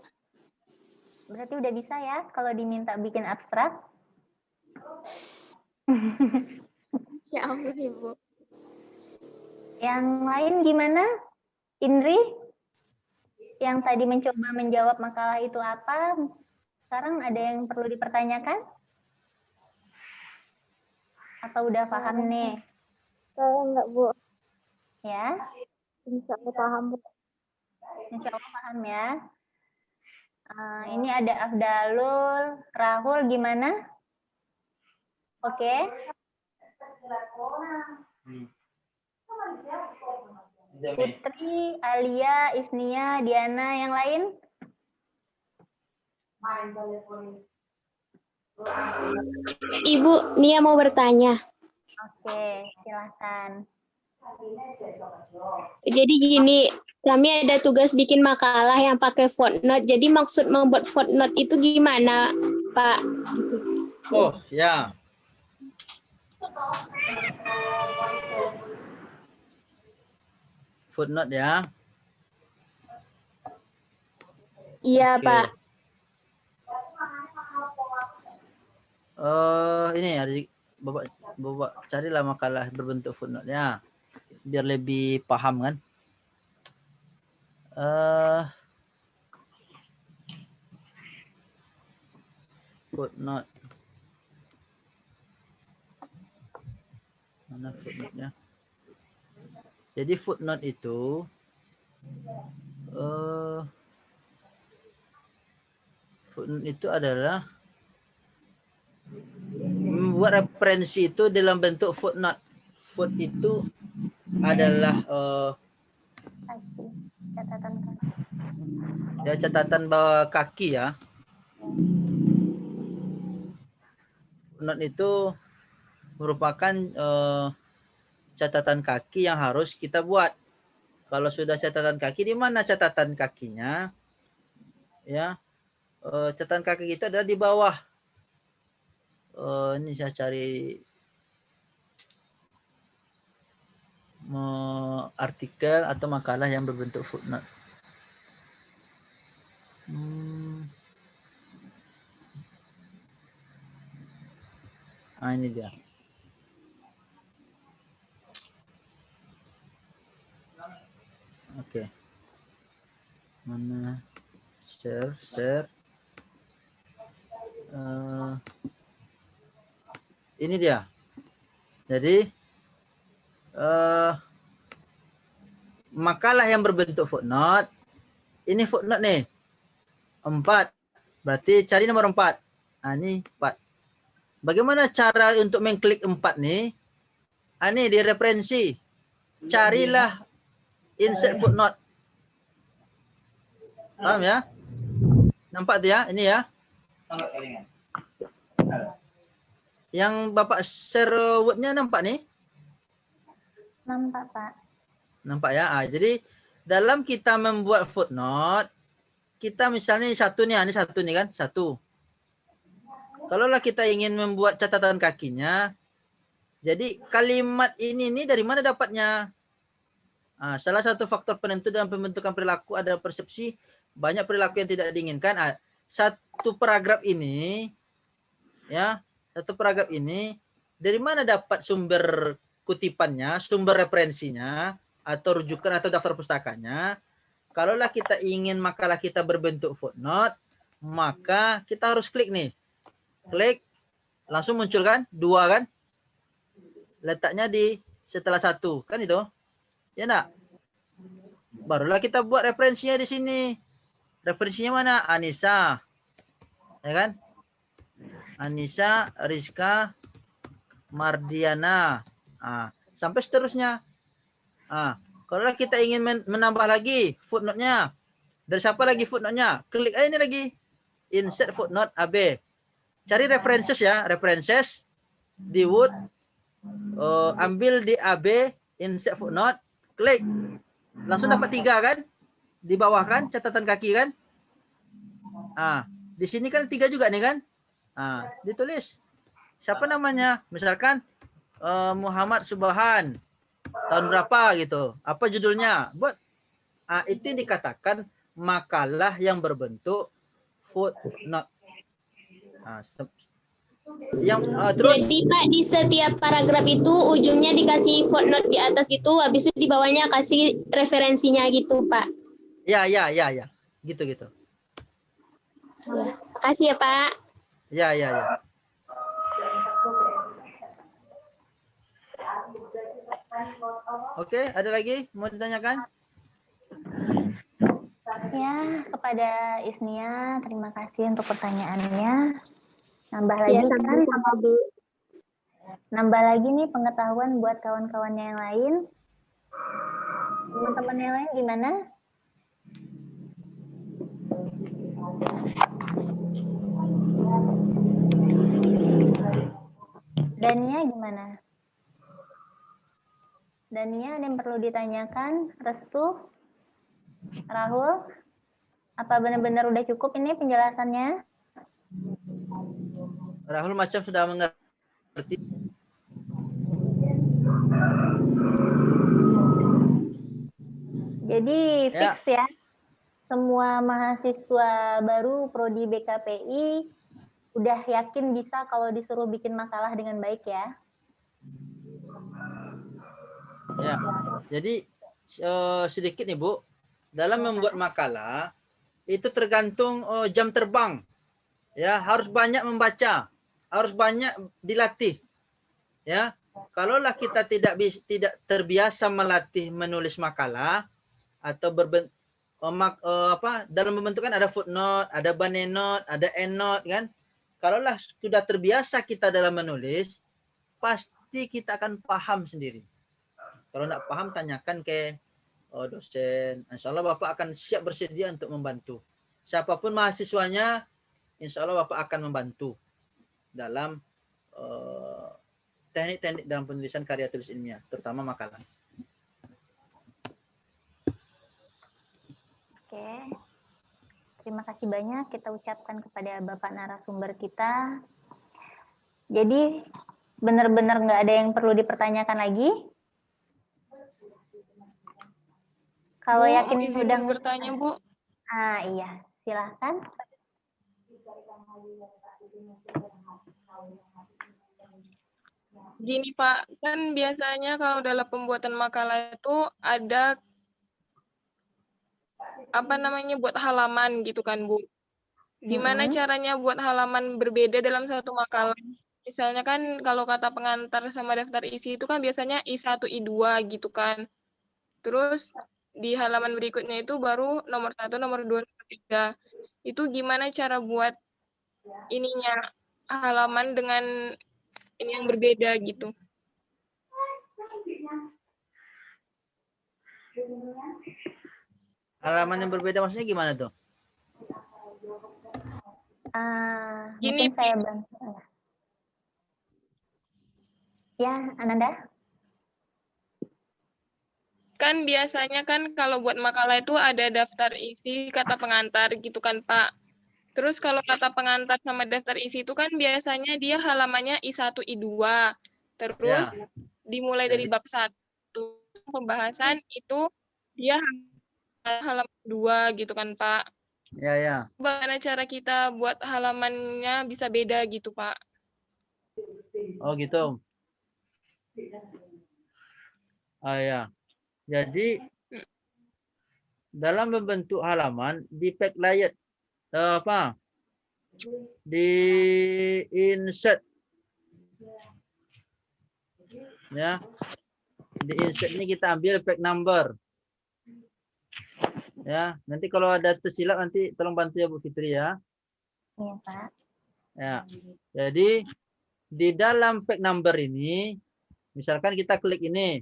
Berarti udah bisa ya kalau diminta bikin abstrak? Insya Allah, Ibu. Yang lain gimana? Indri? Yang tadi mencoba menjawab makalah itu apa? Sekarang ada yang perlu dipertanyakan? Atau udah paham nih? Saya enggak, Bu. Ya? Insya Allah paham, Bu. Insya Allah paham ya. Ini ada Afdalul, Rahul gimana? Oke. Putri, Alia, Isnia, Diana, yang lain? Ibu, Nia mau bertanya. Oke, silakan. Jadi gini, kami ada tugas bikin makalah yang pakai footnote. Jadi maksud membuat footnote itu gimana, Pak? Oh, ya. Footnote ya. Iya, Oke. Pak. Ini ya, Bapak carilah makalah berbentuk footnote ya. Biar lebih paham kan. Footnote. Mana footnote-nya? Jadi footnote itu adalah membuat referensi itu dalam bentuk footnote. Foot itu adalah Catatan kaki. ya catatan bawah kaki ya. Footnote itu merupakan catatan kaki yang harus kita buat. Kalau sudah catatan kaki, di mana catatan kakinya? Ya, catatan kaki itu adalah di bawah. Ini saya cari artikel atau makalah yang berbentuk footnote. Ini dia. Oke. Mana? Share. Ini dia. Jadi makalah yang berbentuk footnote. Ini footnote nih. 4. Berarti cari nomor 4. Ini 4. Bagaimana cara untuk mengklik 4 nih? Ini di referensi. Carilah insert footnote. Paham ya? Nampak tuh ya? Ini ya. Yang Bapak share Word-nya nampak nih? Nampak, Pak. Nampak ya? Jadi dalam kita membuat footnote, kita misalnya ini satu nih kan? Satu. Kalaulah kita ingin membuat catatan kakinya, jadi kalimat ini nih dari mana dapatnya? Salah satu faktor penentu dalam pembentukan perilaku adalah persepsi banyak perilaku yang tidak diinginkan. Satu paragraf ini, ya, dari mana dapat sumber kutipannya, sumber referensinya, atau rujukan atau daftar pustakanya? Kalaulah kita ingin makalah kita berbentuk footnote, maka kita harus klik nih. Klik, langsung muncul kan? 2 kan? Letaknya di setelah 1, kan itu? Ya enggak? Barulah kita buat referensinya di sini. Referensinya mana? Anissa. Ya kan? Anissa, Rizka, Mardiana. Sampai seterusnya. Kalau kita ingin menambah lagi footnote-nya. Dari siapa lagi footnote-nya? Klik aja ini lagi. Insert footnote AB. Cari references ya, references di Word, ambil di AB, insert footnote, klik, langsung dapat 3 kan? Di bawah kan, catatan kaki kan? Di sini kan 3 juga nih kan? Ditulis siapa namanya, misalkan Muhammad Subhan, tahun berapa gitu, apa judulnya, buat itu dikatakan makalah yang berbentuk footnote. Terus Jadi Pak, di setiap paragraf itu ujungnya dikasih footnote di atas gitu, habis itu di bawahnya kasih referensinya gitu Pak. Ya. Gitu. Makasih ya Pak. Ya. Oke, ada lagi mau ditanyakan? Ya, kepada Isnia, terima kasih untuk pertanyaannya. Nambah lagi nambah lagi nih pengetahuan buat kawan-kawannya yang lain. Teman-teman yang lain gimana? Dania gimana? Dania ada yang perlu ditanyakan? Restu? Rahul? Apa benar-benar udah cukup ini penjelasannya? Rahul macam sudah mengerti. Jadi fix ya. Semua mahasiswa baru prodi BKPI udah yakin bisa kalau disuruh bikin makalah dengan baik ya. Ya. Jadi sedikit nih Bu, dalam membuat makalah itu tergantung jam terbang. Ya, harus banyak membaca, harus banyak dilatih. Ya. Kalaulah kita tidak terbiasa melatih menulis makalah atau dalam pembentukan ada footnote, ada body note, ada endnote kan. Kalaulah sudah terbiasa kita dalam menulis, pasti kita akan paham sendiri. Kalau tidak paham, tanyakan ke dosen. Insya Allah Bapak akan siap bersedia untuk membantu. Siapapun mahasiswanya, insya Allah Bapak akan membantu dalam teknik-teknik dalam penulisan karya tulis ilmiah, terutama makalah. Oke. Terima kasih banyak kita ucapkan kepada Bapak narasumber kita. Jadi benar-benar nggak ada yang perlu dipertanyakan lagi. Kalau Bu, yakin izin udah bertanya, Bu. iya, silahkan. Gini, Pak, kan biasanya kalau dalam pembuatan makalah itu ada apa namanya buat halaman gitu kan, Bu. Gimana caranya buat halaman berbeda dalam satu makalah? Misalnya kan kalau kata pengantar sama daftar isi itu kan biasanya I1, I2 gitu kan. Terus di halaman berikutnya itu baru nomor 1, nomor 2, nomor 3. Itu gimana cara buat ininya halaman dengan ini yang berbeda gitu. Halaman yang berbeda maksudnya gimana tuh? Mungkin saya bantu. Ya, Ananda. Kan biasanya kan kalau buat makalah itu ada daftar isi, kata pengantar gitu kan, Pak. Terus kalau kata pengantar sama daftar isi itu kan biasanya dia halamannya I1, I2. Terus dimulai dari bab 1 pembahasan itu dia halaman 2 gitu kan, Pak. Ya. Bagaimana cara kita buat halamannya bisa beda gitu, Pak? Oh gitu. Ya. Jadi dalam membentuk halaman di backlight di insert ya. Di insert ini kita ambil page number. Ya, nanti kalau ada tersilap nanti tolong bantu ya Bu Fitri ya. Iya, Pak. Ya. Jadi di dalam page number ini misalkan kita klik ini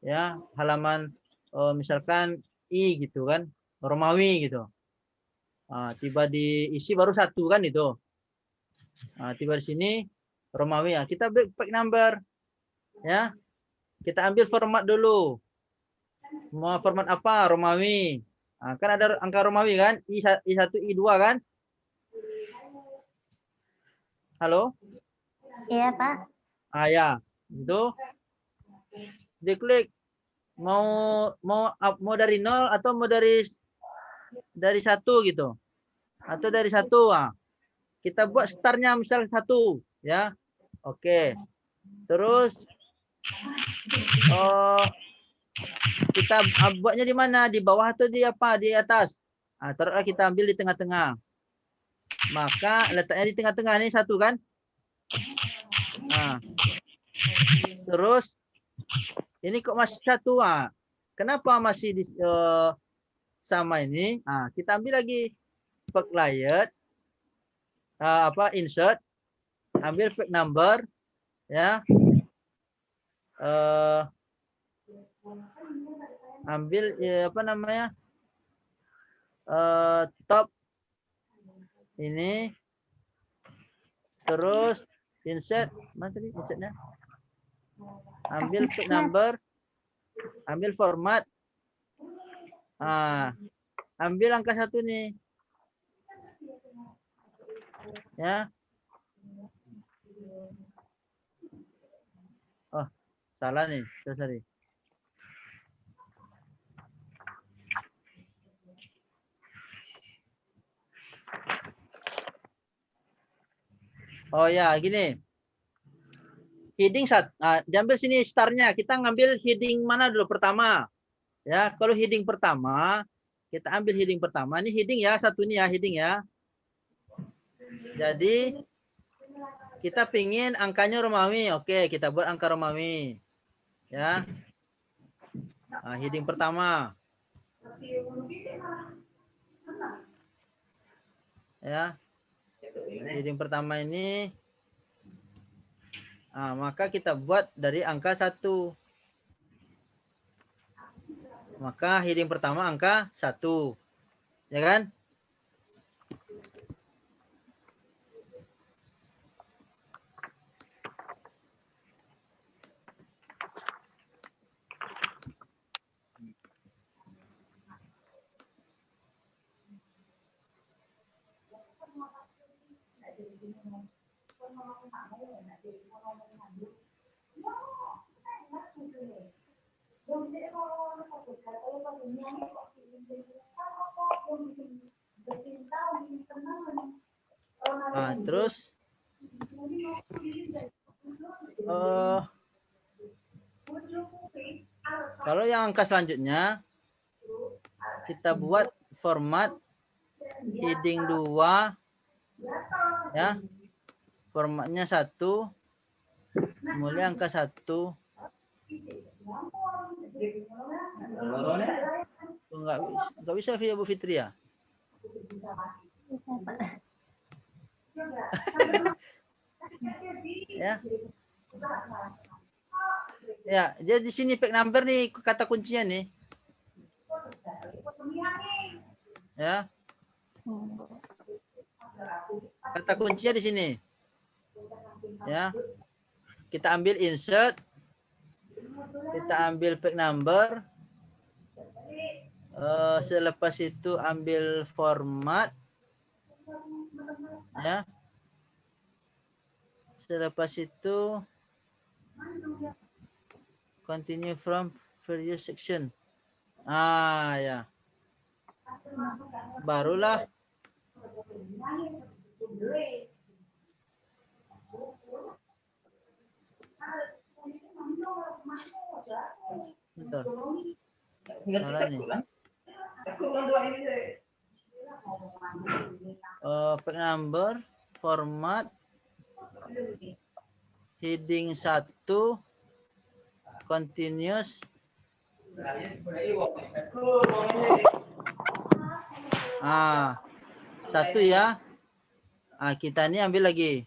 ya, halaman misalkan I gitu kan, Romawi gitu. Tiba di isi baru 1 kan itu. Tiba di sini Romawi. Kita page number ya. Kita ambil format dulu. Mau format apa? Romawi. Kan ada angka Romawi kan? I1, I2 kan? Halo? Iya, Pak. Ya. Itu diklik mau dari 0 atau mau dari 1 gitu. Atau dari 1. Kita buat startnya misal 1 ya. Oke. Terus kita buatnya di mana? Di bawah atau di apa? Di atas. Taruhlah kita ambil di tengah-tengah. Maka letaknya di tengah-tengah ini 1 kan? Terus ini kok masih 1? Kenapa masih sama ini? Kita ambil lagi backlight insert, ambil page number ya. Ambil apa namanya? Top ini. Terus insert, mana tadi insertnya? Ambil page number, ambil format. Ambil angka 1 nih. Ya. Oh, salah nih, sorry. Oh ya, gini. Heading diambil sini startnya. Kita ngambil heading mana dulu pertama? Ya, kalau heading pertama, kita ambil heading pertama. Ini heading ya, 1 ini ya, heading ya. Jadi kita pingin angkanya Romawi. Oke, kita buat angka Romawi. Ya. Heading pertama. Ya. Heading pertama ini maka kita buat dari angka 1. Maka heading pertama angka 1. Ya kan? Nah, terus kalau yang angka selanjutnya kita buat format heading 2 ya. Formatnya 1, kemudian angka 1. Enggak bisa via Bu Fitri ya? Ya. Ya, jadi di sini pack number nih kata kuncinya nih. Ya. Kata kuncinya di sini. Ya. Kita ambil insert. Kita ambil pack number. Selepas itu ambil format. Ya. Selepas itu continue from previous section. Ya. Barulah bentar. Salah nih. Pack number, format, heading 1, continuous. Satu ya. Kita ini ambil lagi.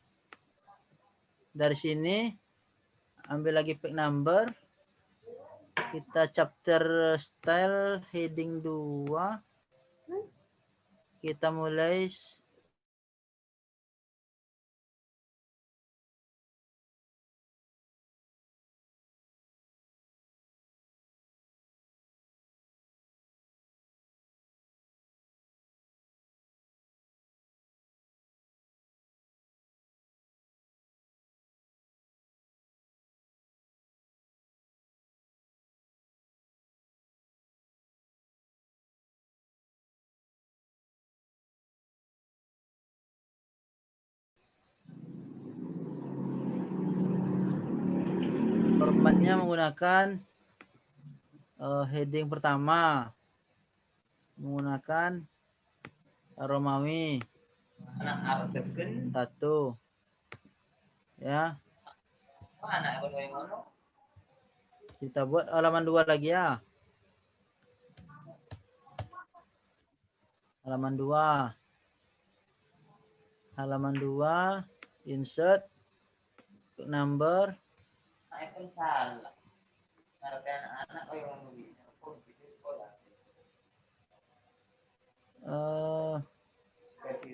Dari sini ambil lagi pack number. Kita chapter style heading 2. Kita mulai formatnya menggunakan heading pertama menggunakan Romawi 1 ya. Kita buat halaman 2 lagi ya. Halaman 2. Halaman 2 insert number.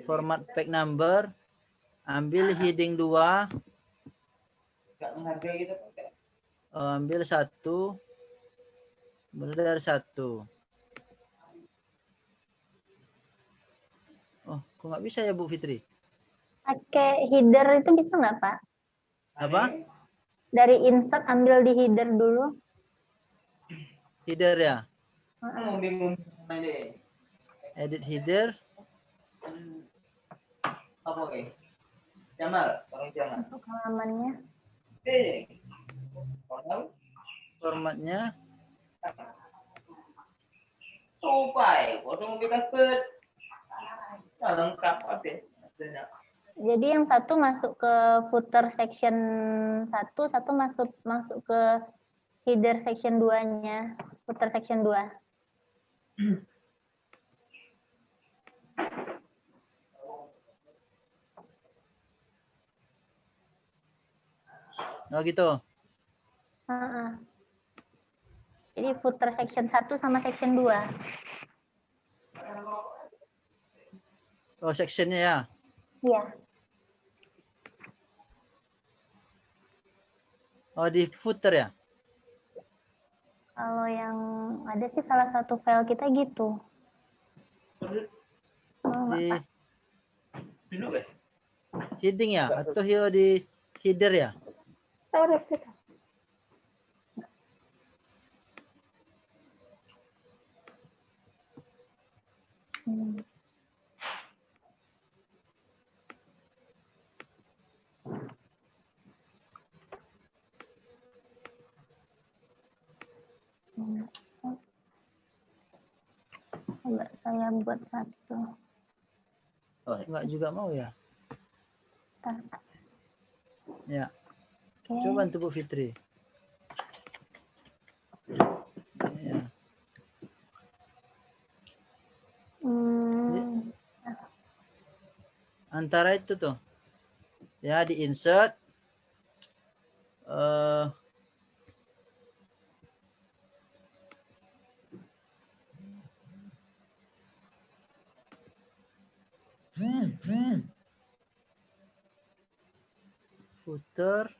Format pack number, ambil heading 2, ambil 1, mulai dari 1. Oh, kok nggak bisa ya Bu Fitri? Pakai header itu bisa nggak Pak? Apa? Dari insert ambil di header dulu. Header ya? Edit header. Untuk halamannya. Formatnya. Jadi yang satu masuk ke footer section 1, satu masuk ke header section 2-nya, footer section 2. Oh gitu. Jadi footer section 1 sama section 2. Oh, sectionnya ya? Iya. Oh, di footer ya? Kalau yang ada sih salah satu file kita gitu. Di Heading ya? Atau di header ya? Coba saya buat satu. Enggak juga mau ya? Bentar. Ya. Oke. Coba bantu Bu Fitri. Ya. Antara itu tuh. Ya, di insert. Footer.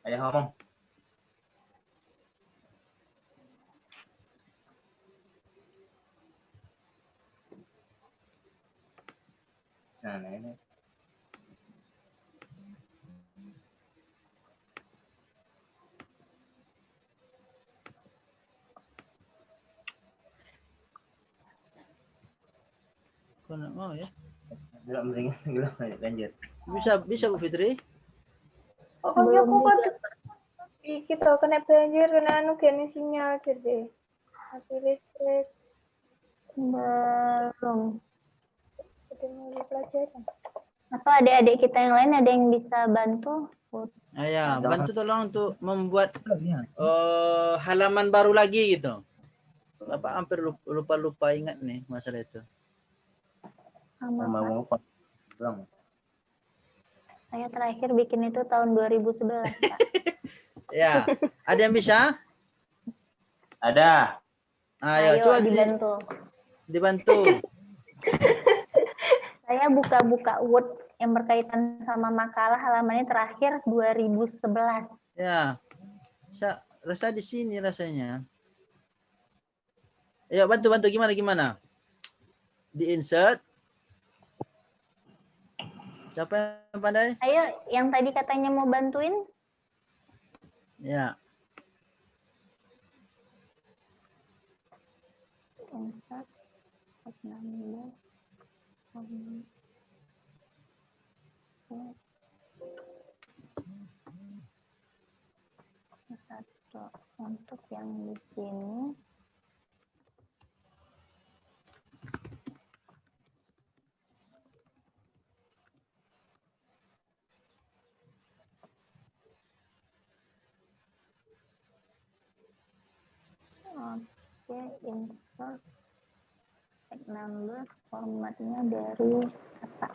Ayo ngomong. Nah, ini. Kok nggak mau ya? Belum lanjut. Bisa Bu Fitri? Pokoknya aku kok kita kena banjir kena anu kene sinyal jadi mati listrik Belum. jadi mulai pelajaran. Atau adik-adik kita yang lain ada yang bisa bantu? Ya, bantu tolong untuk membuat halaman baru lagi gitu. Bapak hampir lupa ingat nih masalah itu. Mau pulang. Saya terakhir bikin itu tahun 2011, Pak. Ya, ada yang bisa? Ada. Ayo, coba dibantu. Dibantu. Saya buka-buka Word yang berkaitan sama makalah halamannya terakhir 2011. Ya, rasa di sini rasanya. Ayo bantu gimana? Di insert. Siapa yang pandai? Ayo, yang tadi katanya mau bantuin. Ya. Insert. Satu untuk yang di sini. Oke, insert tag number, formatnya dari kata.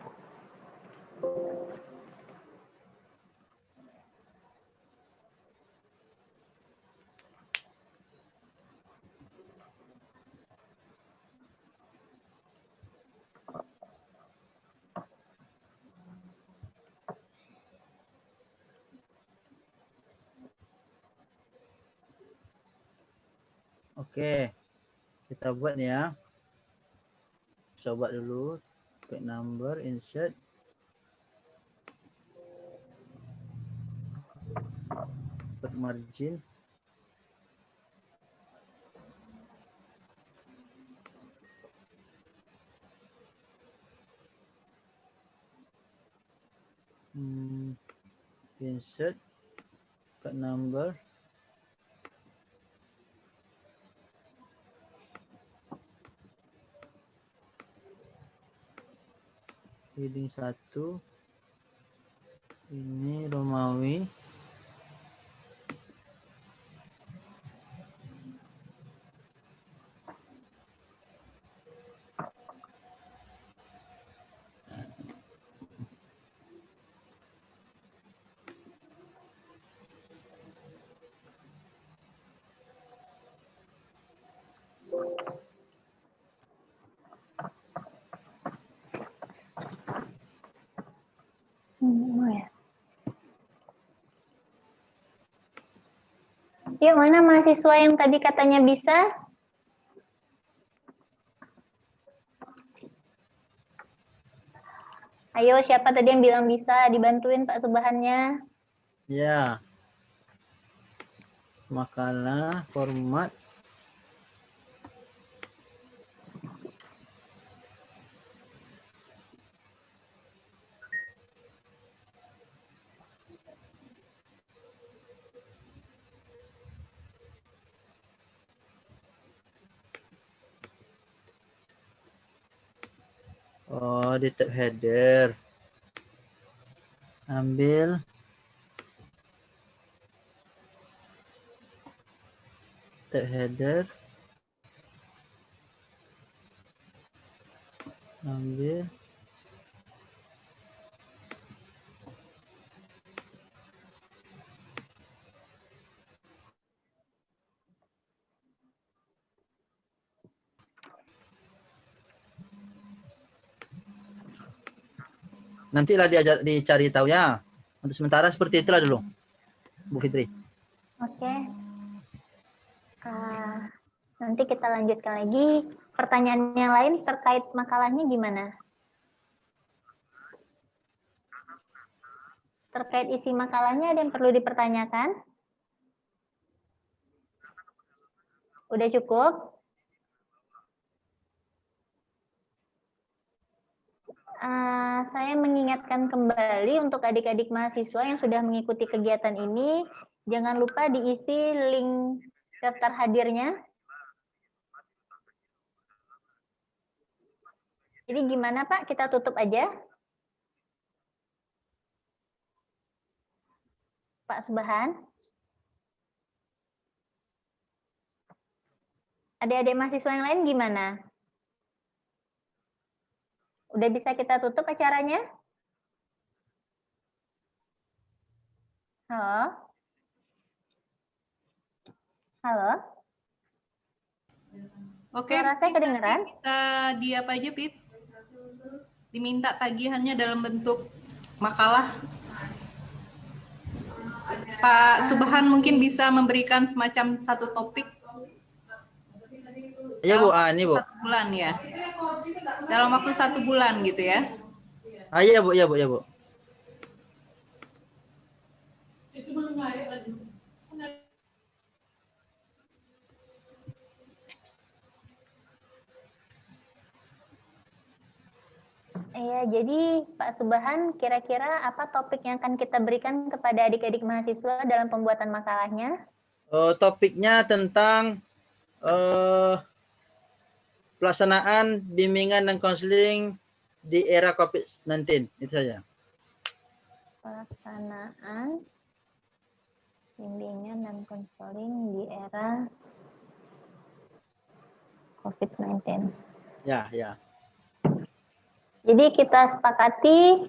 Oke. Kita buat ya. Coba dulu. Tag number, insert. Put margin. Insert. Tag number. Heading 1. Ini Romawi. Yuk, mana mahasiswa yang tadi katanya bisa? Ayo, siapa tadi yang bilang bisa? Dibantuin Pak Subhannya. Ya. Makalah, format. Oh, di tab header. Ambil. Tab header. Ambil. Nantilah dicari tahu ya. Untuk sementara seperti itulah dulu, Bu Fitri. Oke. Nanti kita lanjutkan lagi. Pertanyaan yang lain terkait makalahnya gimana? Terkait isi makalahnya ada yang perlu dipertanyakan? Udah cukup? Saya mengingatkan kembali untuk adik-adik mahasiswa yang sudah mengikuti kegiatan ini, jangan lupa diisi link daftar hadirnya. Jadi gimana Pak? Kita tutup aja. Pak Subhan. Adik-adik mahasiswa yang lain gimana? Udah bisa kita tutup acaranya? Halo? Halo? Oke, Suara saya kedengeran? kita di apa aja, Pit? Diminta tagihannya dalam bentuk makalah. Pak Subhan mungkin bisa memberikan semacam satu topik. Iya Bu, ini Bu. 1 bulan ya. Dalam waktu 1 bulan gitu ya. Iya Bu, iya Bu, iya Bu. Iya, jadi Pak Subhan, kira-kira apa topik yang akan kita berikan kepada adik-adik mahasiswa dalam pembuatan makalahnya? Topiknya tentang pelaksanaan bimbingan dan konseling di era COVID-19. Itu saja. Pelaksanaan bimbingan dan konseling di era COVID-19. Ya, ya. Jadi kita sepakati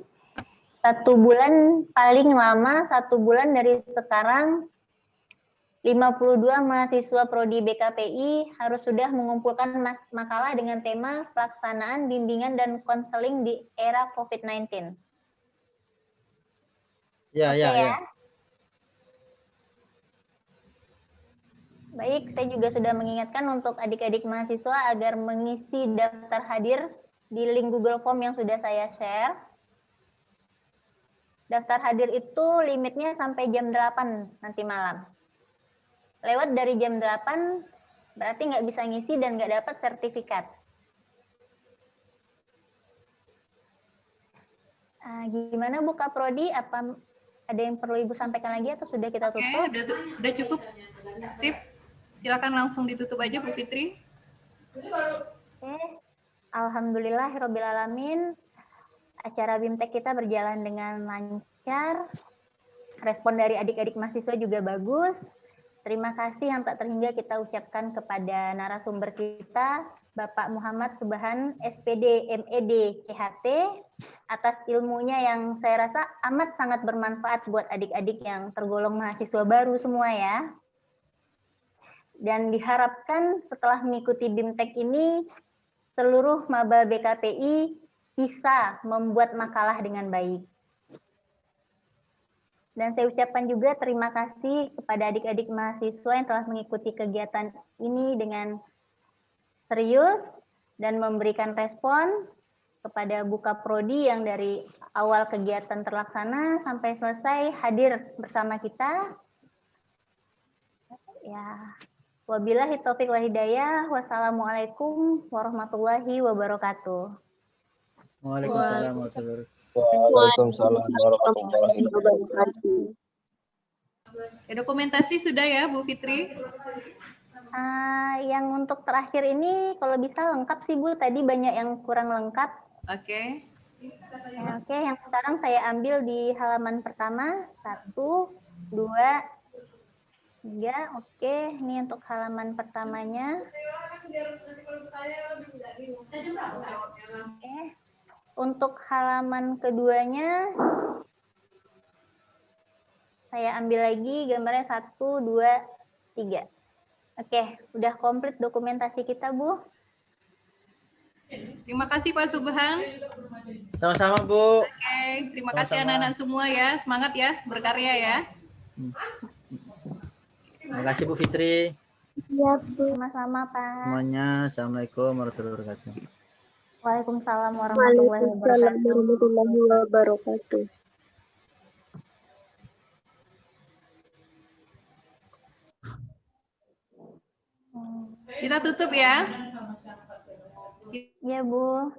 1 bulan, paling lama 1 bulan dari sekarang, 52 mahasiswa Prodi BKPI harus sudah mengumpulkan makalah dengan tema pelaksanaan bimbingan dan konseling di era COVID-19. Ya, Oke, ya, ya. Baik, saya juga sudah mengingatkan untuk adik-adik mahasiswa agar mengisi daftar hadir di link Google Form yang sudah saya share. Daftar hadir itu limitnya sampai jam 8 nanti malam. Lewat dari jam 8, berarti nggak bisa ngisi dan nggak dapat sertifikat. Gimana Bu Kak Prodi? Apa ada yang perlu Ibu sampaikan lagi atau sudah kita tutup? Oke, udah cukup. Sip. Silakan langsung ditutup aja Bu Fitri. Oke. Alhamdulillahirrabbilalamin. Acara BIMTEK kita berjalan dengan lancar. Respon dari adik-adik mahasiswa juga bagus. Terima kasih yang tak terhingga kita ucapkan kepada narasumber kita, Bapak Muhammad Subhan, SPD, MED, CHT, atas ilmunya yang saya rasa amat sangat bermanfaat buat adik-adik yang tergolong mahasiswa baru semua ya. Dan diharapkan setelah mengikuti BIMTEK ini, seluruh maba BKPI bisa membuat makalah dengan baik. Dan saya ucapkan juga terima kasih kepada adik-adik mahasiswa yang telah mengikuti kegiatan ini dengan serius dan memberikan respon kepada Buka Prodi yang dari awal kegiatan terlaksana sampai selesai hadir bersama kita. Ya, wabillahi taufiq wal hidayah. Wassalamualaikum warahmatullahi wabarakatuh. Waalaikumsalam warahmatullahi wabarakatuh. Waalaikumsalam warahmatullahi wabarakatuh. Ya, dokumentasi sudah ya, Bu Fitri? Yang untuk terakhir ini kalau bisa lengkap sih Bu, tadi banyak yang kurang lengkap. Oke. Oke, yang sekarang saya ambil di halaman pertama, 1, 2, 3. Oke, ini untuk halaman pertamanya. Oke, untuk halaman keduanya, saya ambil lagi gambarnya 1, 2, 3. Oke, udah komplit dokumentasi kita, Bu. Terima kasih Pak Subhan. Sama-sama, Bu. Oke, terima kasih Sama-sama. anak-anak semua ya. Semangat ya, berkarya ya. Terima kasih Bu Fitri. Ya, Bu. Sama-sama, Pak. Semuanya, Assalamualaikum warahmatullahi wabarakatuh. Waalaikumsalam warahmatullahi Waalaikumsalam wabarakatuh. warahmatullahi wabarakatuh. Kita tutup ya. Ya, Bu.